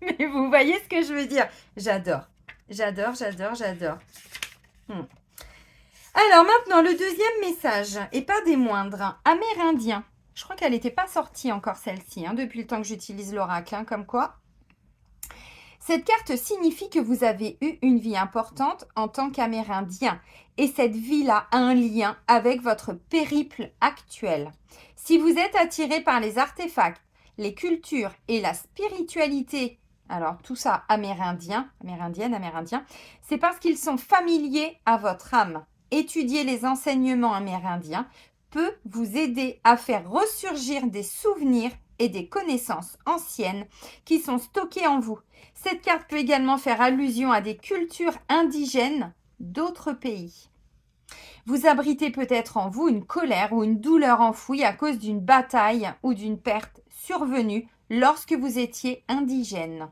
Mais vous voyez ce que je veux dire? J'adore. J'adore. Alors maintenant, le deuxième message, et pas des moindres, hein, amérindien. Je crois qu'elle n'était pas sortie encore celle-ci, hein, depuis le temps que j'utilise l'oracle, hein, comme quoi. Cette carte signifie que vous avez eu une vie importante en tant qu'Amérindien et cette vie-là a un lien avec votre périple actuel. Si vous êtes attiré par les artefacts, les cultures et la spiritualité, alors tout ça amérindien, c'est parce qu'ils sont familiers à votre âme. Étudier les enseignements amérindiens peut vous aider à faire ressurgir des souvenirs et des connaissances anciennes qui sont stockées en vous. Cette carte peut également faire allusion à des cultures indigènes d'autres pays. Vous abritez peut-être en vous une colère ou une douleur enfouie à cause d'une bataille ou d'une perte survenue lorsque vous étiez indigène.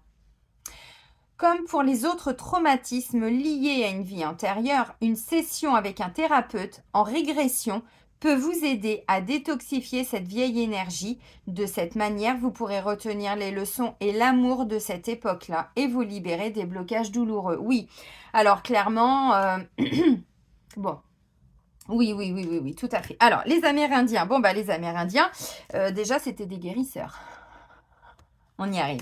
Comme pour les autres traumatismes liés à une vie antérieure, une session avec un thérapeute en régression peut vous aider à détoxifier cette vieille énergie. De cette manière, vous pourrez retenir les leçons et l'amour de cette époque-là et vous libérer des blocages douloureux. Oui, alors clairement, bon, Oui, oui, oui, oui, oui, tout à fait. Alors, les Amérindiens. Bon, bah, les Amérindiens, déjà, c'était des guérisseurs. On y arrive.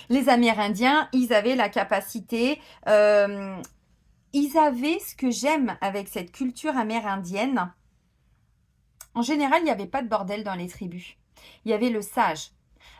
Les Amérindiens, ils avaient la capacité, ils avaient ce que j'aime avec cette culture amérindienne. En général, il n'y avait pas de bordel dans les tribus. Il y avait le sage.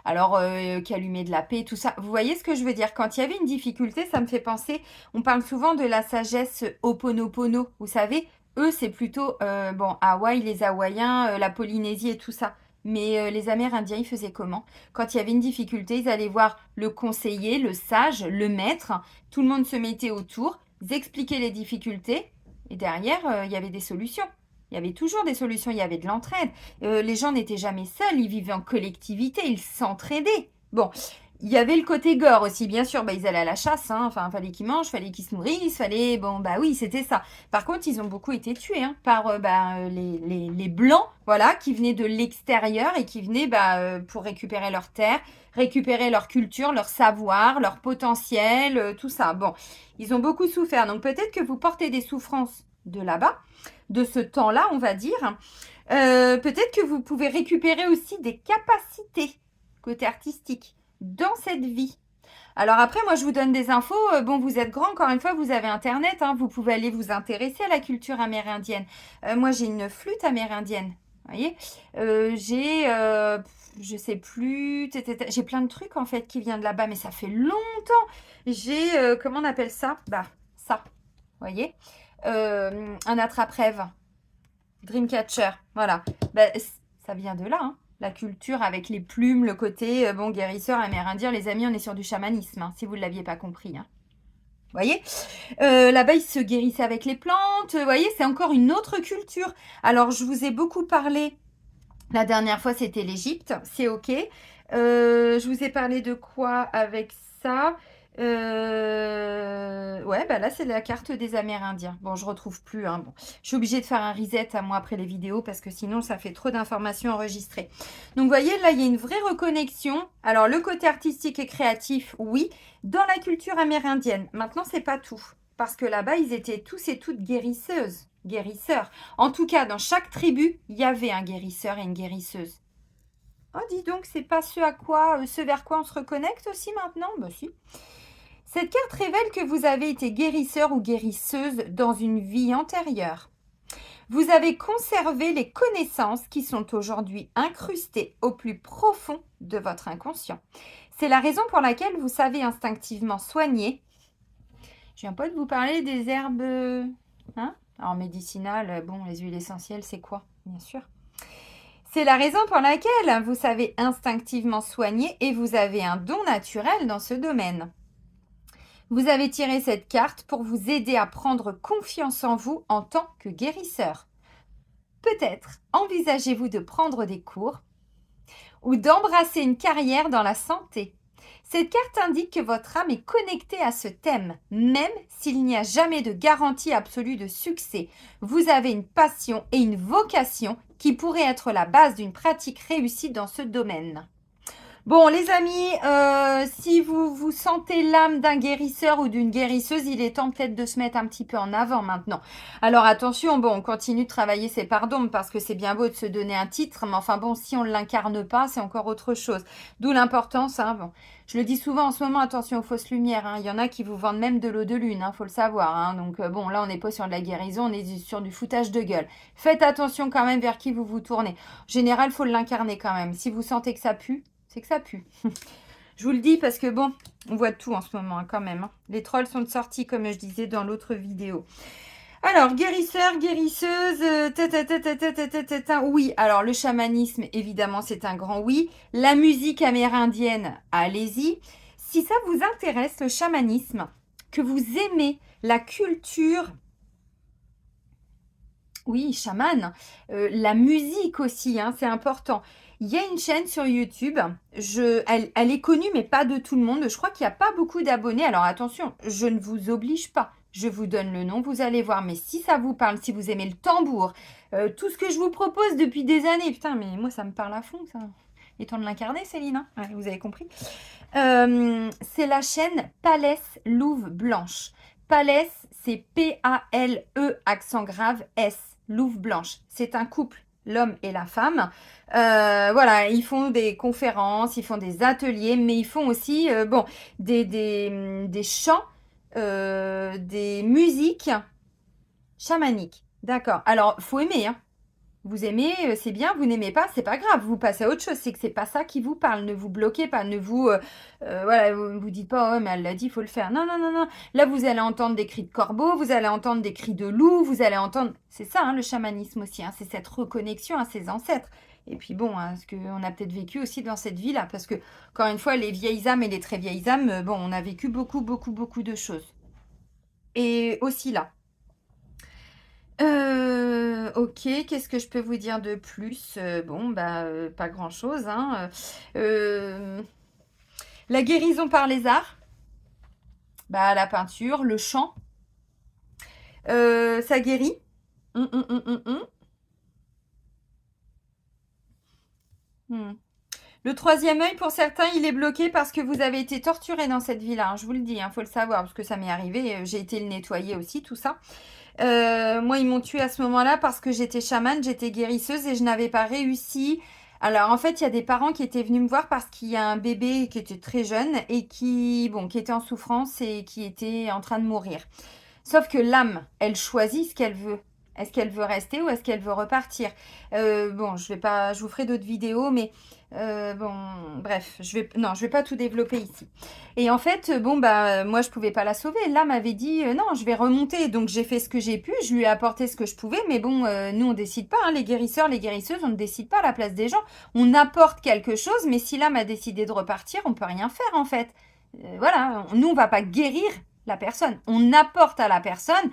Alors, qui allumait de la paix, tout ça. Vous voyez ce que je veux dire? Quand il y avait une difficulté, ça me fait penser, on parle souvent de la sagesse Ho'oponopono. Vous savez, eux, c'est plutôt, bon, Hawaï, les Hawaïens, la Polynésie et tout ça. Mais les Amérindiens, ils faisaient comment? Quand il y avait une difficulté, ils allaient voir le conseiller, le sage, le maître. Tout le monde se mettait autour, ils expliquaient les difficultés. Et derrière, il y avait des solutions. Il y avait toujours des solutions, il y avait de l'entraide. Les gens n'étaient jamais seuls, ils vivaient en collectivité, ils s'entraidaient. Bon, il y avait le côté gore aussi, bien sûr, bah, ils allaient à la chasse, hein. Enfin, fallait qu'ils mangent, fallait qu'ils se nourrissent, fallait... Bon, bah oui, c'était ça. Par contre, ils ont beaucoup été tués hein, par les Blancs, voilà, qui venaient de l'extérieur et qui venaient pour récupérer leurs terres, récupérer leur culture, leur savoir, leur potentiel, tout ça. Bon, ils ont beaucoup souffert, donc peut-être que vous portez des souffrances de là-bas, de ce temps-là, on va dire. Peut-être que vous pouvez récupérer aussi des capacités côté artistique dans cette vie. Alors après, moi, je vous donne des infos. Bon, vous êtes grand, encore une fois, vous avez Internet. Hein, vous pouvez aller vous intéresser à la culture amérindienne. Moi, j'ai une flûte amérindienne. Vous voyez je sais plus, j'ai plein de trucs, en fait, qui viennent de là-bas, mais ça fait longtemps. J'ai, comment on appelle ça? Bah, ça, vous voyez un attrape-rêve. Dreamcatcher, voilà. Ça vient de là, hein. La culture avec les plumes, le côté, bon, guérisseur amérindien. Les amis, on est sur du chamanisme, hein, si vous ne l'aviez pas compris. Hein. Vous voyez là-bas, ils se guérissaient avec les plantes. Vous voyez, c'est encore une autre culture. Alors, je vous ai beaucoup parlé. La dernière fois, c'était l'Égypte. C'est OK. Je vous ai parlé de quoi avec ça ouais, bah là, c'est la carte des Amérindiens. Bon, je retrouve plus. Hein, bon. Je suis obligée de faire un reset à moi après les vidéos parce que sinon, ça fait trop d'informations enregistrées. Donc, vous voyez, là, il y a une vraie reconnexion. Alors, le côté artistique et créatif, oui, dans la culture amérindienne. Maintenant, c'est pas tout. Parce que là-bas, ils étaient tous et toutes guérisseuses, guérisseurs. En tout cas, dans chaque tribu, il y avait un guérisseur et une guérisseuse. Oh, dis donc, c'est pas ce vers quoi on se reconnecte aussi maintenant? Bah si. Cette carte révèle que vous avez été guérisseur ou guérisseuse dans une vie antérieure. Vous avez conservé les connaissances qui sont aujourd'hui incrustées au plus profond de votre inconscient. C'est la raison pour laquelle vous savez instinctivement soigner. Je viens pas de vous parler des herbes alors médicinales, bon, les huiles essentielles, c'est quoi? Bien sûr. C'est la raison pour laquelle vous savez instinctivement soigner et vous avez un don naturel dans ce domaine. Vous avez tiré cette carte pour vous aider à prendre confiance en vous en tant que guérisseur. Peut-être envisagez-vous de prendre des cours ou d'embrasser une carrière dans la santé. Cette carte indique que votre âme est connectée à ce thème, même s'il n'y a jamais de garantie absolue de succès. Vous avez une passion et une vocation qui pourraient être la base d'une pratique réussie dans ce domaine. Bon, les amis, si vous vous sentez l'âme d'un guérisseur ou d'une guérisseuse, il est temps peut-être de se mettre un petit peu en avant maintenant. Alors attention, bon, on continue de travailler ses pardons parce que c'est bien beau de se donner un titre, mais enfin bon, si on ne l'incarne pas, c'est encore autre chose. D'où l'importance, hein, bon. Je le dis souvent en ce moment, attention aux fausses lumières. Hein. Il y en a qui vous vendent même de l'eau de lune, hein, faut le savoir. Hein. Donc bon, là, on n'est pas sur de la guérison, on est sur du foutage de gueule. Faites attention quand même vers qui vous vous tournez. En général, il faut l'incarner quand même. Si vous sentez que ça pue, c'est que ça pue. Je vous le dis parce que bon, on voit tout en ce moment hein, quand même. Hein. Les trolls sont sortis comme je disais dans l'autre vidéo. Alors, guérisseur, guérisseuse, oui. Alors, le chamanisme, évidemment, c'est un grand oui. La musique amérindienne, allez-y. Si ça vous intéresse, le chamanisme, que vous aimez la culture... Oui, chaman. La musique aussi, hein, c'est important. Il y a une chaîne sur YouTube, elle est connue mais pas de tout le monde. Je crois qu'il n'y a pas beaucoup d'abonnés. Alors attention, je ne vous oblige pas. Je vous donne le nom, vous allez voir. Mais si ça vous parle, si vous aimez le tambour, tout ce que je vous propose depuis des années. Putain, mais moi ça me parle à fond ça. Il est temps de l'incarner Céline, hein ouais, vous avez compris. C'est la chaîne Palès Louve Blanche. Palès, c'est P-A-L-E accent grave S. louve blanche. C'est un couple, l'homme et la femme. Voilà, ils font des conférences, ils font des ateliers, mais ils font aussi bon, des chants, des musiques chamaniques. D'accord. Alors, faut aimer, hein. Vous aimez, c'est bien, vous n'aimez pas, c'est pas grave, vous passez à autre chose, c'est que c'est pas ça qui vous parle, ne vous bloquez pas, ne vous, voilà, vous dites pas, oh mais elle l'a dit, il faut le faire. Non, non, non, non, là vous allez entendre des cris de corbeau, vous allez entendre des cris de loup, vous allez entendre, c'est ça hein, le chamanisme aussi, hein, c'est cette reconnexion à ses ancêtres. Et puis bon, hein, ce qu'on a peut-être vécu aussi dans cette vie-là, parce que, encore une fois, les vieilles âmes et les très vieilles âmes, bon, on a vécu beaucoup, beaucoup, beaucoup de choses. Et aussi là. Ok, qu'est-ce que je peux vous dire de plus? Bon, bah, pas grand-chose, hein. La guérison par les arts, bah, la peinture, le chant, ça guérit. Hum, hum, hum, hum, hum. Hmm. Le troisième œil, pour certains, il est bloqué parce que vous avez été torturé dans cette vie-là, hein, je vous le dis, il faut le savoir, parce que ça m'est arrivé, j'ai été le nettoyer aussi, tout ça. Moi, ils m'ont tuée à ce moment-là parce que j'étais chamane, j'étais guérisseuse et je n'avais pas réussi. Alors, en fait, il y a des parents qui étaient venus me voir parce qu'il y a un bébé qui était très jeune et qui était en souffrance et qui était en train de mourir. Sauf que l'âme, elle choisit ce qu'elle veut. Est-ce qu'elle veut rester ou est-ce qu'elle veut repartir? Bon, je vous ferai d'autres vidéos, mais bon, bref, non, je vais pas tout développer ici. Et en fait, bon, bah, moi, je pouvais pas la sauver. L'âme avait dit, non, je vais remonter. Donc, j'ai fait ce que j'ai pu, je lui ai apporté ce que je pouvais, mais bon, nous, on décide pas, hein, les guérisseurs, les guérisseuses, on ne décide pas à la place des gens. On apporte quelque chose, mais si l'âme a décidé de repartir, on peut rien faire, en fait. Voilà, nous, on va pas guérir la personne. On apporte à la personne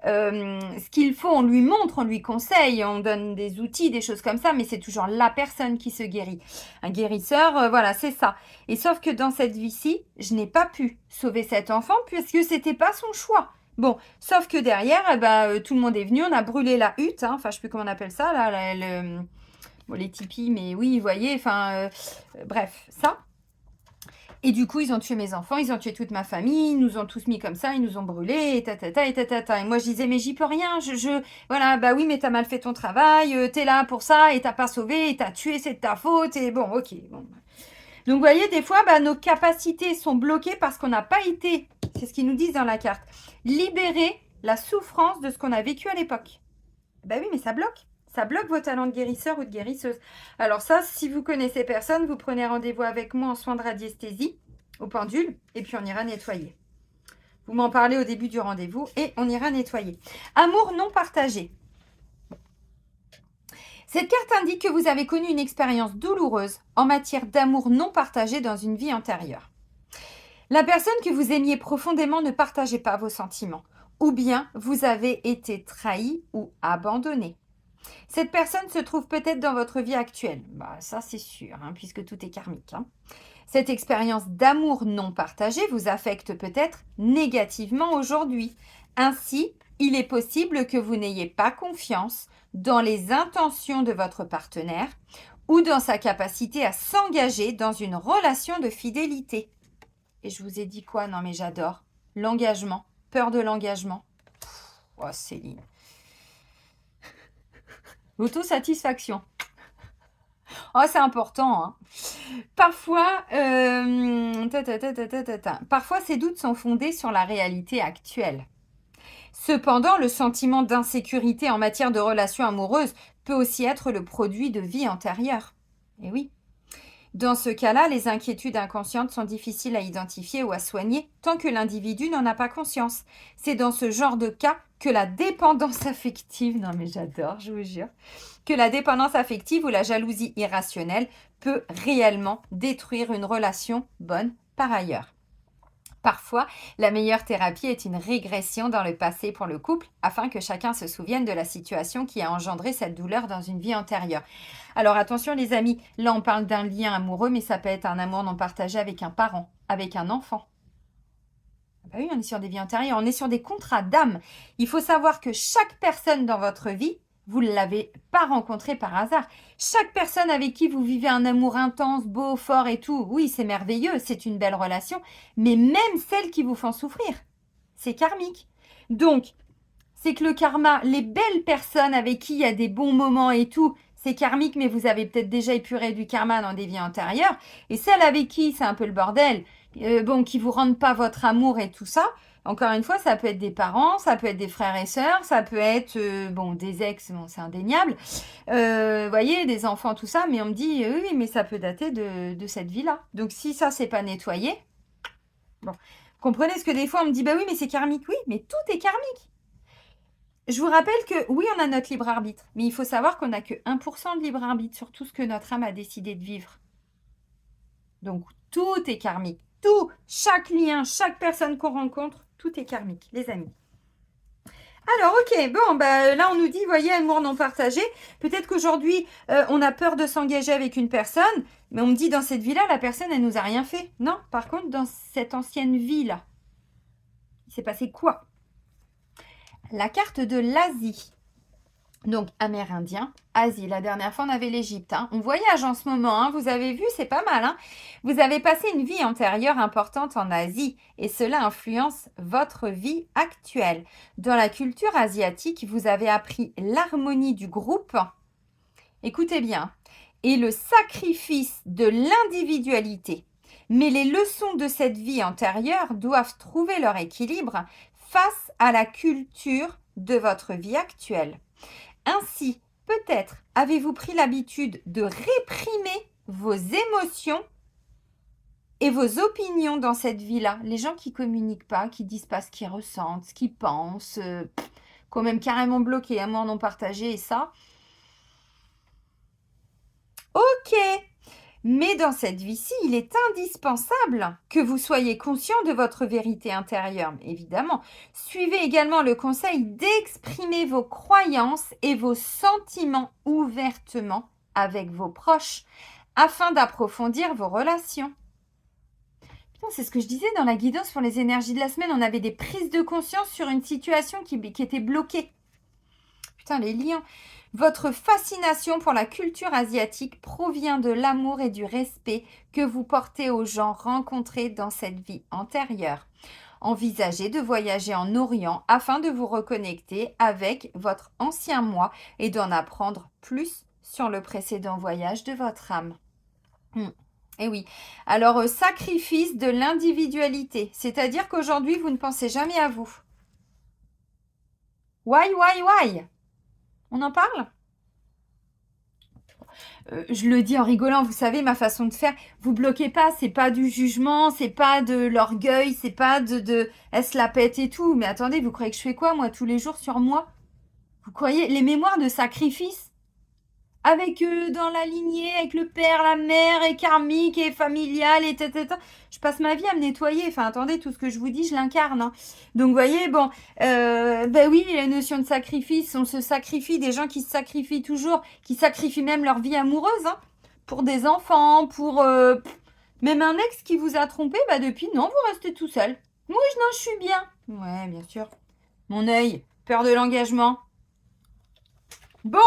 ce qu'il faut, on lui montre, on lui conseille, on donne des outils, des choses comme ça, mais c'est toujours la personne qui se guérit. Un guérisseur, voilà, c'est ça. Et sauf que dans cette vie-ci, je n'ai pas pu sauver cet enfant puisque c'était pas son choix. Bon, sauf que derrière, eh ben, tout le monde est venu, on a brûlé la hutte, hein, enfin je sais plus comment on appelle ça, là, bon, les tipis, mais oui, vous voyez, enfin, bref, ça. Et du coup, ils ont tué mes enfants, ils ont tué toute ma famille, ils nous ont tous mis comme ça, ils nous ont brûlés, et tatata, et tatata. Et moi, je disais, mais j'y peux rien, voilà, bah oui, mais t'as mal fait ton travail, t'es là pour ça, et t'as pas sauvé, et t'as tué, c'est de ta faute, et bon, ok. Bon. Donc, vous voyez, des fois, bah, nos capacités sont bloquées parce qu'on n'a pas été, c'est ce qu'ils nous disent dans la carte, libérer la souffrance de ce qu'on a vécu à l'époque. Bah oui, mais ça bloque. Ça bloque vos talents de guérisseur ou de guérisseuse. Alors ça, si vous connaissez personne, vous prenez rendez-vous avec moi en soins de radiesthésie au pendule et puis on ira nettoyer. Vous m'en parlez au début du rendez-vous et on ira nettoyer. Amour non partagé. Cette carte indique que vous avez connu une expérience douloureuse en matière d'amour non partagé dans une vie antérieure. La personne que vous aimiez profondément ne partageait pas vos sentiments, ou bien vous avez été trahi ou abandonné. Cette personne se trouve peut-être dans votre vie actuelle. Bah, ça, c'est sûr, hein, puisque tout est karmique. Hein. Cette expérience d'amour non partagé vous affecte peut-être négativement aujourd'hui. Ainsi, il est possible que vous n'ayez pas confiance dans les intentions de votre partenaire ou dans sa capacité à s'engager dans une relation de fidélité. Et je vous ai dit quoi? Non, mais j'adore. L'engagement. Peur de l'engagement. Oh, Céline. L'autosatisfaction. Oh, c'est important. Hein. Parfois, parfois, ces doutes sont fondés sur la réalité actuelle. Cependant, le sentiment d'insécurité en matière de relations amoureuses peut aussi être le produit de vie antérieure. Et oui. Dans ce cas-là, les inquiétudes inconscientes sont difficiles à identifier ou à soigner tant que l'individu n'en a pas conscience. C'est dans ce genre de cas que la dépendance affective, non mais j'adore, je vous jure, que la dépendance affective ou la jalousie irrationnelle peut réellement détruire une relation bonne par ailleurs. Parfois, la meilleure thérapie est une régression dans le passé pour le couple afin que chacun se souvienne de la situation qui a engendré cette douleur dans une vie antérieure. Alors attention les amis, là on parle d'un lien amoureux, mais ça peut être un amour non partagé avec un parent, avec un enfant. Ah bah oui, on est sur des vies antérieures, on est sur des contrats d'âme. Il faut savoir que chaque personne dans votre vie, vous ne l'avez pas rencontré par hasard. Chaque personne avec qui vous vivez un amour intense, beau, fort et tout, oui, c'est merveilleux, c'est une belle relation, mais même celles qui vous font souffrir, c'est karmique. Donc, c'est que le karma, les belles personnes avec qui il y a des bons moments et tout, c'est karmique, mais vous avez peut-être déjà épuré du karma dans des vies antérieures. Et celles avec qui c'est un peu le bordel, qui vous rendent pas votre amour et tout ça, encore une fois, ça peut être des parents, ça peut être des frères et sœurs, ça peut être, des ex, bon, c'est indéniable. Voyez, des enfants, tout ça, mais on me dit, oui, mais ça peut dater de cette vie-là. Donc si ça, c'est pas nettoyé, bon, comprenez ce que des fois on me dit, bah oui, mais c'est karmique. Oui, mais tout est karmique. Je vous rappelle que oui, on a notre libre arbitre, mais il faut savoir qu'on n'a que 1% de libre arbitre sur tout ce que notre âme a décidé de vivre. Donc tout est karmique. Tout, chaque lien, chaque personne qu'on rencontre, tout est karmique, les amis. Alors, ok, bon, là, on nous dit, voyez, amour non partagé. Peut-être qu'aujourd'hui, on a peur de s'engager avec une personne, mais on me dit, dans cette vie-là, la personne, elle nous a rien fait. Non, par contre, dans cette ancienne vie-là, il s'est passé quoi? La carte de l'Asie. Donc, amérindien, Asie. La dernière fois, on avait l'Égypte. On voyage en ce moment. Vous avez vu, c'est pas mal. Vous avez passé une vie antérieure importante en Asie et cela influence votre vie actuelle. Dans la culture asiatique, vous avez appris l'harmonie du groupe. Écoutez bien. Et le sacrifice de l'individualité. Mais les leçons de cette vie antérieure doivent trouver leur équilibre face à la culture de votre vie actuelle. Ainsi, peut-être avez-vous pris l'habitude de réprimer vos émotions et vos opinions dans cette vie-là. Les gens qui ne communiquent pas, qui ne disent pas ce qu'ils ressentent, ce qu'ils pensent, quand même carrément bloqués, amour non partagé et ça. Ok, mais dans cette vie-ci, il est indispensable que vous soyez conscient de votre vérité intérieure, évidemment. Suivez également le conseil d'exprimer vos croyances et vos sentiments ouvertement avec vos proches afin d'approfondir vos relations. Putain, c'est ce que je disais dans la guidance pour les énergies de la semaine. On avait des prises de conscience sur une situation qui était bloquée. Putain, les liens. Votre fascination pour la culture asiatique provient de l'amour et du respect que vous portez aux gens rencontrés dans cette vie antérieure. Envisagez de voyager en Orient afin de vous reconnecter avec votre ancien moi et d'en apprendre plus sur le précédent voyage de votre âme. Et oui, alors sacrifice de l'individualité, c'est-à-dire qu'aujourd'hui vous ne pensez jamais à vous. Why? On en parle? Je le dis en rigolant, vous savez, ma façon de faire, vous bloquez pas, c'est pas du jugement, c'est pas de l'orgueil, c'est pas de elle se la pète et tout. Mais attendez, vous croyez que je fais quoi, moi, tous les jours sur moi? Vous croyez les mémoires de sacrifice? Avec dans la lignée, avec le père, la mère, et karmique, et familial, et tata. Je passe ma vie à me nettoyer. Enfin, attendez, tout ce que je vous dis, je l'incarne. Donc, vous voyez, bon, oui, la notion de sacrifice, on se sacrifie, des gens qui se sacrifient toujours, qui sacrifient même leur vie amoureuse, pour des enfants, pour même un ex qui vous a trompé, depuis, non, vous restez tout seul. Oui, non, je suis bien. Ouais, bien sûr. Mon œil, peur de l'engagement. Bon,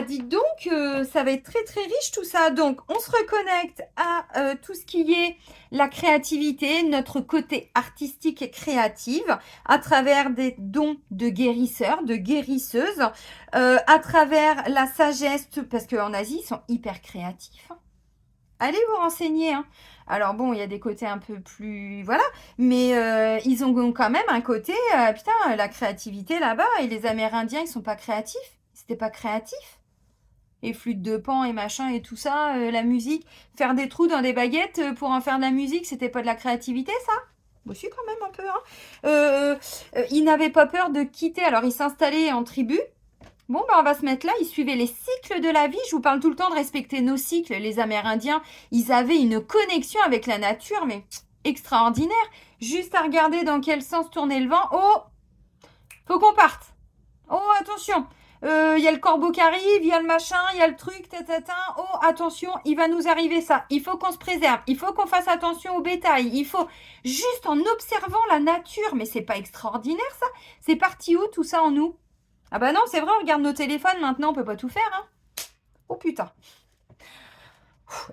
dites donc, ça va être très très riche tout ça. Donc, on se reconnecte à tout ce qui est la créativité, notre côté artistique et créative, à travers des dons de guérisseurs, de guérisseuses, à travers la sagesse, parce qu'en Asie, ils sont hyper créatifs. Allez vous renseigner. Alors bon, il y a des côtés un peu plus... Voilà. Mais ils ont quand même un côté... la créativité là-bas. Et les Amérindiens, ils sont pas créatifs. C'était pas créatif. Et flûte de pan et machin et tout ça, la musique. Faire des trous dans des baguettes pour en faire de la musique, c'était pas de la créativité, ça? Moi aussi, quand même, un peu. Ils n'avaient pas peur de quitter. Alors, ils s'installaient en tribu. Bon, on va se mettre là. Ils suivaient les cycles de la vie. Je vous parle tout le temps de respecter nos cycles. Les Amérindiens, ils avaient une connexion avec la nature, mais extraordinaire. Juste à regarder dans quel sens tournait le vent. Oh, faut qu'on parte. Oh, attention. Il y a le corbeau qui arrive, il y a le machin, il y a le truc, Oh, attention, il va nous arriver ça. Il faut qu'on se préserve. Il faut qu'on fasse attention au bétail. Il faut, juste en observant la nature. Mais c'est pas extraordinaire, ça? C'est parti où, tout ça, en nous? Ah bah non, c'est vrai, on regarde nos téléphones maintenant, on peut pas tout faire, Oh putain.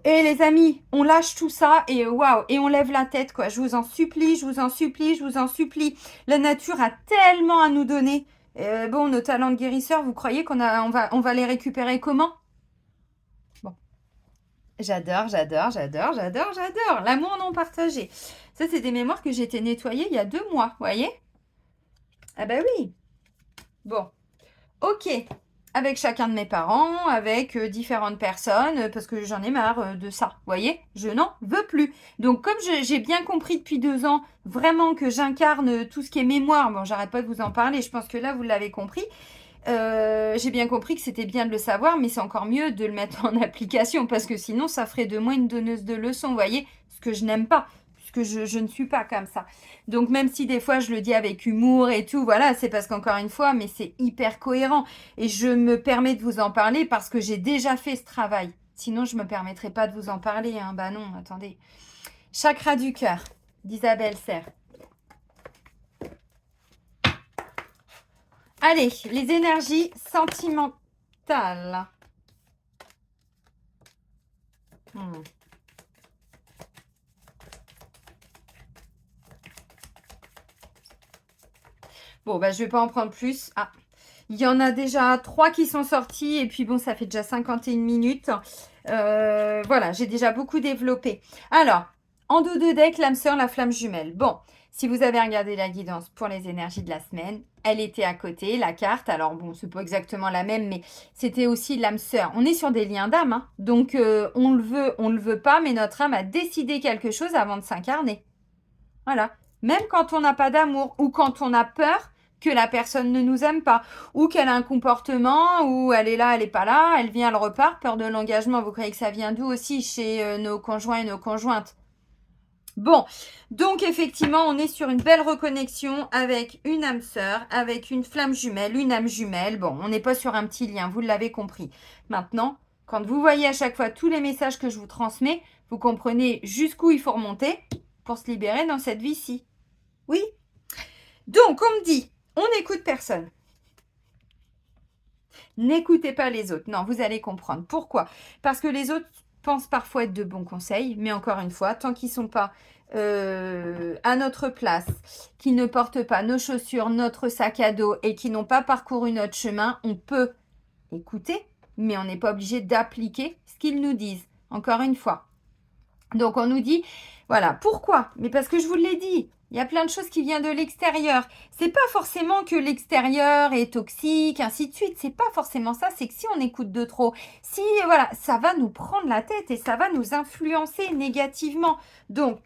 Et les amis, on lâche tout ça et waouh, et on lève la tête, quoi. Je vous en supplie, je vous en supplie, je vous en supplie. La nature a tellement à nous donner. Bon, nos talents de guérisseur, vous croyez on va les récupérer comment? Bon, j'adore, j'adore, j'adore, j'adore, j'adore. L'amour non partagé. Ça, c'est des mémoires que j'ai été nettoyées il y a 2 mois, vous voyez? Ah bah oui. Bon, ok. Avec chacun de mes parents, avec différentes personnes, parce que j'en ai marre de ça. Vous voyez, je n'en veux plus. Donc, comme j'ai bien compris depuis 2 ans, vraiment que j'incarne tout ce qui est mémoire, bon, j'arrête pas de vous en parler, je pense que là, vous l'avez compris. J'ai bien compris que c'était bien de le savoir, mais c'est encore mieux de le mettre en application, parce que sinon, ça ferait de moi une donneuse de leçons, vous voyez, ce que je n'aime pas, puisque je ne suis pas comme ça. Donc, même si des fois, je le dis avec humour et tout, voilà, c'est parce qu'encore une fois, mais c'est hyper cohérent. Et je me permets de vous en parler parce que j'ai déjà fait ce travail. Sinon, je ne me permettrai pas de vous en parler, hein. Bah non, attendez. Chakra du cœur, d'Isabelle Serre. Allez, les énergies sentimentales. Hmm. Bon, bah, je vais pas en prendre plus. Ah, il y en a déjà 3 qui sont sortis. Et puis, bon, ça fait déjà 51 minutes. Voilà, j'ai déjà beaucoup développé. Alors, en dos de deck, l'âme sœur, la flamme jumelle. Bon, si vous avez regardé la guidance pour les énergies de la semaine, elle était à côté, la carte. Alors, bon, c'est pas exactement la même, mais c'était aussi l'âme sœur. On est sur des liens d'âme, hein. Donc, on le veut pas, mais notre âme a décidé quelque chose avant de s'incarner. Voilà. Même quand on n'a pas d'amour ou quand on a peur que la personne ne nous aime pas ou qu'elle a un comportement où elle est là, elle n'est pas là, elle vient, elle repart, peur de l'engagement. Vous croyez que ça vient d'où aussi chez nos conjoints et nos conjointes? Bon, donc effectivement, on est sur une belle reconnexion avec une âme sœur, avec une flamme jumelle, une âme jumelle. Bon, on n'est pas sur un petit lien, vous l'avez compris. Maintenant, quand vous voyez à chaque fois tous les messages que je vous transmets, vous comprenez jusqu'où il faut remonter pour se libérer dans cette vie-ci. Oui. Donc, on me dit, on n'écoute personne. N'écoutez pas les autres. Non, vous allez comprendre. Pourquoi? Parce que les autres pensent parfois être de bons conseils, mais encore une fois, tant qu'ils ne sont pas à notre place, qu'ils ne portent pas nos chaussures, notre sac à dos et qui n'ont pas parcouru notre chemin, on peut écouter, mais on n'est pas obligé d'appliquer ce qu'ils nous disent. Encore une fois. Donc, on nous dit, voilà, pourquoi? Mais parce que je vous l'ai dit, il y a plein de choses qui viennent de l'extérieur. C'est pas forcément que l'extérieur est toxique, ainsi de suite. C'est pas forcément ça. C'est que si on écoute de trop, si, voilà, ça va nous prendre la tête et ça va nous influencer négativement. Donc,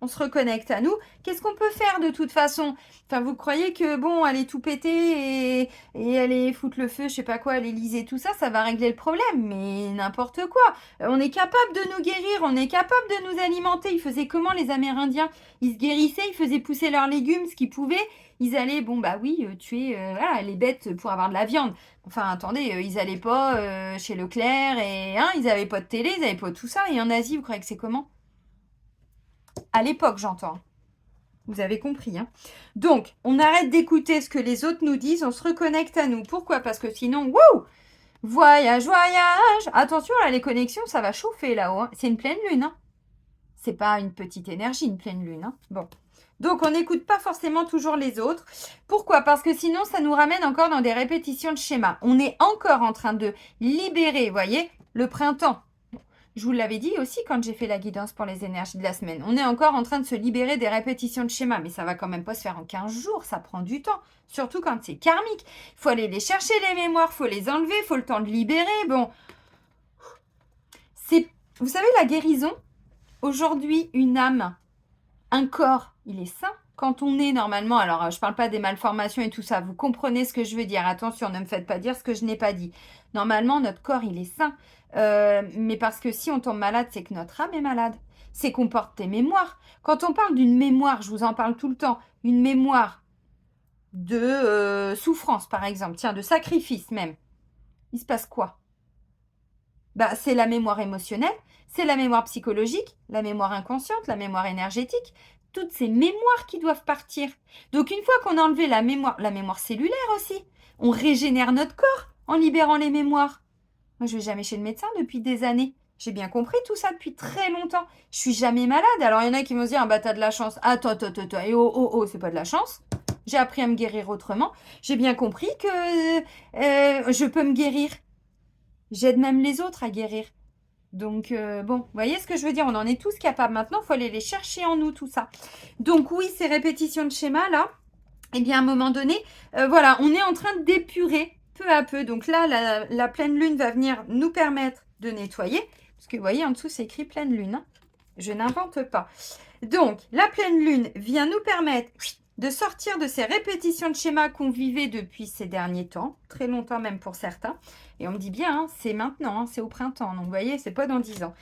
on se reconnecte à nous. Qu'est-ce qu'on peut faire de toute façon? Enfin, vous croyez que, bon, aller tout péter et aller foutre le feu, je sais pas quoi, aller liser tout ça, ça va régler le problème? Mais n'importe quoi. On est capable de nous guérir, on est capable de nous alimenter. Ils faisaient comment les Amérindiens? Ils se guérissaient, ils faisaient pousser leurs légumes, ce qu'ils pouvaient. Ils allaient, bon bah oui, tuer voilà, les bêtes pour avoir de la viande. Enfin, attendez, ils allaient pas chez Leclerc et ils avaient pas de télé, ils avaient pas tout ça. Et en Asie, vous croyez que c'est comment? À l'époque, j'entends. Vous avez compris, hein. Donc, on arrête d'écouter ce que les autres nous disent, on se reconnecte à nous. Pourquoi? Parce que sinon, wouh! Voyage, voyage! Attention, là, les connexions, ça va chauffer là-haut, hein. C'est une pleine lune, hein. C'est pas une petite énergie, une pleine lune, hein. Bon. Donc, on n'écoute pas forcément toujours les autres. Pourquoi? Parce que sinon, ça nous ramène encore dans des répétitions de schémas. On est encore en train de libérer, vous voyez, le printemps. Je vous l'avais dit aussi quand j'ai fait la guidance pour les énergies de la semaine. On est encore en train de se libérer des répétitions de schémas, mais ça va quand même pas se faire en 15 jours, ça prend du temps. Surtout quand c'est karmique. Il faut aller les chercher, les mémoires, il faut les enlever, il faut le temps de libérer. Bon, vous savez, la guérison, aujourd'hui, une âme, un corps, il est sain. Quand on est normalement, alors je ne parle pas des malformations et tout ça, vous comprenez ce que je veux dire. Attention, ne me faites pas dire ce que je n'ai pas dit. Normalement, notre corps, il est sain. Mais parce que si on tombe malade, c'est que notre âme est malade. C'est qu'on porte des mémoires. Quand on parle d'une mémoire, je vous en parle tout le temps, une mémoire de souffrance, par exemple, tiens, de sacrifice même. Il se passe quoi? Bah, c'est la mémoire émotionnelle, c'est la mémoire psychologique, la mémoire inconsciente, la mémoire énergétique, toutes ces mémoires qui doivent partir. Donc une fois qu'on a enlevé la mémoire cellulaire aussi, on régénère notre corps en libérant les mémoires. Moi, je vais jamais chez le médecin depuis des années. J'ai bien compris tout ça depuis très longtemps. Je suis jamais malade. Alors, il y en a qui vont se dire, ah bah, t'as de la chance. Attends, et c'est pas de la chance. J'ai appris à me guérir autrement. J'ai bien compris que je peux me guérir. J'aide même les autres à guérir. Donc, bon, vous voyez ce que je veux dire? On en est tous capables. Maintenant, il faut aller les chercher en nous, tout ça. Donc, oui, ces répétitions de schéma, là, eh bien, à un moment donné, voilà, on est en train d'épurer peu à peu. Donc là, la pleine lune va venir nous permettre de nettoyer. Parce que vous voyez, en dessous, c'est écrit pleine lune. Hein. Je n'invente pas. Donc, la pleine lune vient nous permettre de sortir de ces répétitions de schémas qu'on vivait depuis ces derniers temps, très longtemps même pour certains. Et on me dit bien, hein, c'est maintenant, hein, c'est au printemps. Donc, vous voyez, c'est pas dans 10 ans.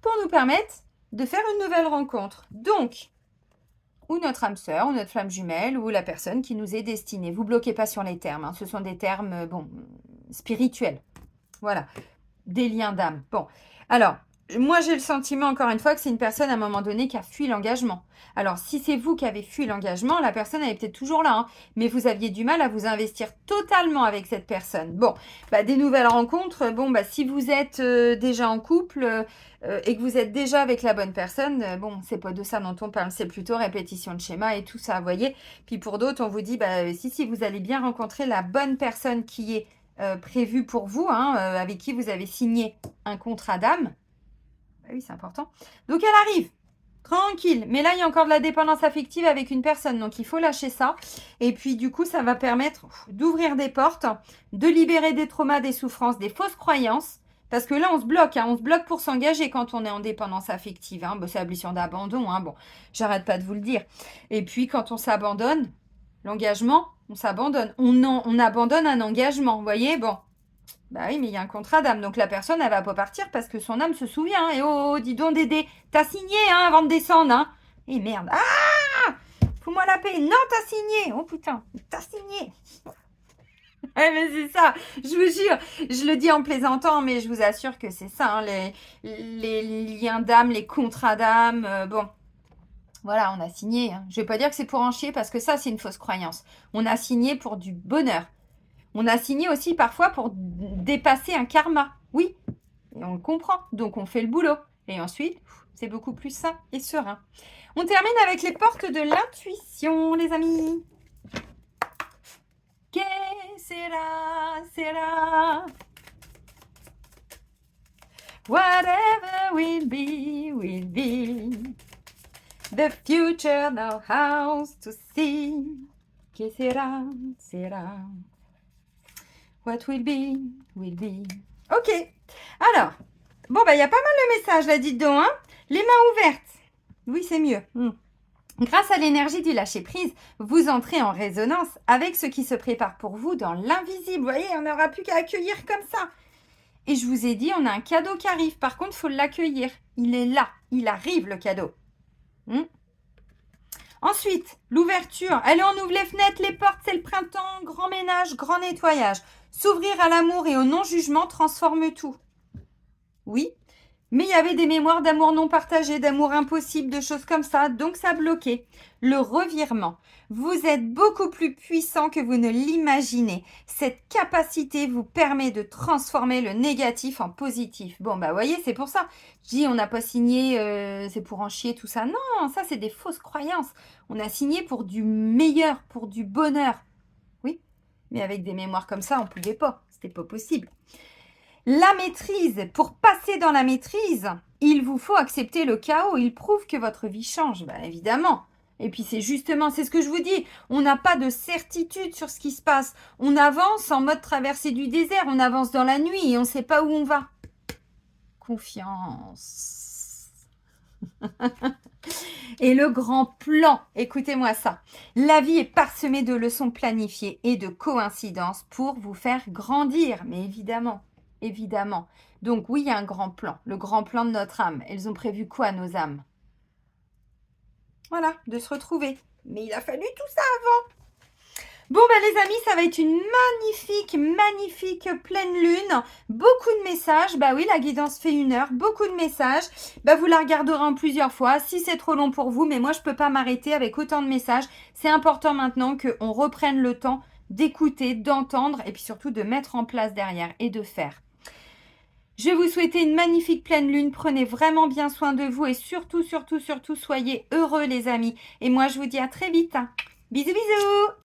Pour nous permettre de faire une nouvelle rencontre. Donc, ou notre âme sœur, ou notre flamme jumelle, ou la personne qui nous est destinée. Vous bloquez pas sur les termes. Hein. Ce sont des termes, bon, spirituels. Voilà. Des liens d'âme. Bon. Alors, moi, j'ai le sentiment, encore une fois, que c'est une personne, à un moment donné, qui a fui l'engagement. Alors, si c'est vous qui avez fui l'engagement, la personne, elle est peut-être toujours là. Hein, mais vous aviez du mal à vous investir totalement avec cette personne. Bon, bah, des nouvelles rencontres. Bon, bah, si vous êtes déjà en couple et que vous êtes déjà avec la bonne personne, bon, c'est pas de ça dont on parle. C'est plutôt répétition de schéma et tout ça, vous voyez. Puis pour d'autres, on vous dit, bah, si, vous allez bien rencontrer la bonne personne qui est prévu pour vous, hein, avec qui vous avez signé un contrat d'âme. Bah oui, c'est important. Donc, elle arrive, tranquille. Mais là, il y a encore de la dépendance affective avec une personne. Donc, il faut lâcher ça. Et puis, du coup, ça va permettre d'ouvrir des portes, de libérer des traumas, des souffrances, des fausses croyances. Parce que là, on se bloque. Hein, on se bloque pour s'engager quand on est en dépendance affective. Hein. Bah, c'est la blessure d'abandon. Hein. Bon, j'arrête pas de vous le dire. Et puis, quand on s'abandonne, l'engagement, on s'abandonne. On abandonne un engagement, vous voyez. Bon, bah oui, mais il y a un contrat d'âme. Donc la personne, elle va pas partir parce que son âme se souvient. Hein. Et oh, dis donc, Dédé, t'as signé hein, avant de descendre. Hein. Et merde. Ah, fous-moi la paix. Non, t'as signé. Oh putain, t'as signé. Ouais, mais c'est ça, je vous jure, je le dis en plaisantant, mais je vous assure que c'est ça, hein, les liens d'âme, les contrats d'âme, bon, voilà, on a signé. Hein. Je vais pas dire que c'est pour en chier parce que ça, c'est une fausse croyance. On a signé pour du bonheur. On a signé aussi parfois pour dépasser un karma. Oui, et on le comprend. Donc, on fait le boulot. Et ensuite, c'est beaucoup plus sain et serein. On termine avec les portes de l'intuition, les amis. Que sera. Whatever will be, will be. The future now house to see. Que sera. What will be, will be. Ok. Alors, bon, bah, il y a pas mal de messages là, dites donc, hein. Les mains ouvertes. Oui, c'est mieux. Grâce à l'énergie du lâcher-prise, vous entrez en résonance avec ce qui se prépare pour vous dans l'invisible. Vous voyez, on n'aura plus qu'à accueillir comme ça. Et je vous ai dit, on a un cadeau qui arrive. Par contre, il faut l'accueillir. Il est là. Il arrive, le cadeau. Ensuite, l'ouverture. Allez, on ouvre les fenêtres, les portes, c'est le printemps. Grand ménage, grand nettoyage. S'ouvrir à l'amour et au non-jugement transforme tout. Oui, mais il y avait des mémoires d'amour non partagé, d'amour impossible, de choses comme ça, donc ça bloquait. Le revirement. Vous êtes beaucoup plus puissant que vous ne l'imaginez. Cette capacité vous permet de transformer le négatif en positif. Bon, bah, vous voyez, c'est pour ça. Je dis, on n'a pas signé, c'est pour en chier, tout ça. Non, ça, c'est des fausses croyances. On a signé pour du meilleur, pour du bonheur. Oui, mais avec des mémoires comme ça, on ne pouvait pas. C'était pas possible. La maîtrise. Pour passer dans la maîtrise, il vous faut accepter le chaos. Il prouve que votre vie change. Bah, évidemment. Et puis c'est justement, c'est ce que je vous dis, on n'a pas de certitude sur ce qui se passe. On avance en mode traversée du désert, on avance dans la nuit et on ne sait pas où on va. Confiance. Et le grand plan, écoutez-moi ça. La vie est parsemée de leçons planifiées et de coïncidences pour vous faire grandir. Mais évidemment. Donc oui, il y a un grand plan, le grand plan de notre âme. Elles ont prévu quoi, nos âmes ? Voilà, de se retrouver. Mais il a fallu tout ça avant. Bon, les amis, ça va être une magnifique pleine lune. Beaucoup de messages. Bah oui, la guidance fait 1 heure. Beaucoup de messages. Bah, vous la regarderez en plusieurs fois si c'est trop long pour vous. Mais moi, je ne peux pas m'arrêter avec autant de messages. C'est important maintenant qu'on reprenne le temps d'écouter, d'entendre et puis surtout de mettre en place derrière et de faire. Je vais vous souhaiter une magnifique pleine lune. Prenez vraiment bien soin de vous et surtout, surtout, surtout, soyez heureux les amis. Et moi, je vous dis à très vite. Bisous, bisous!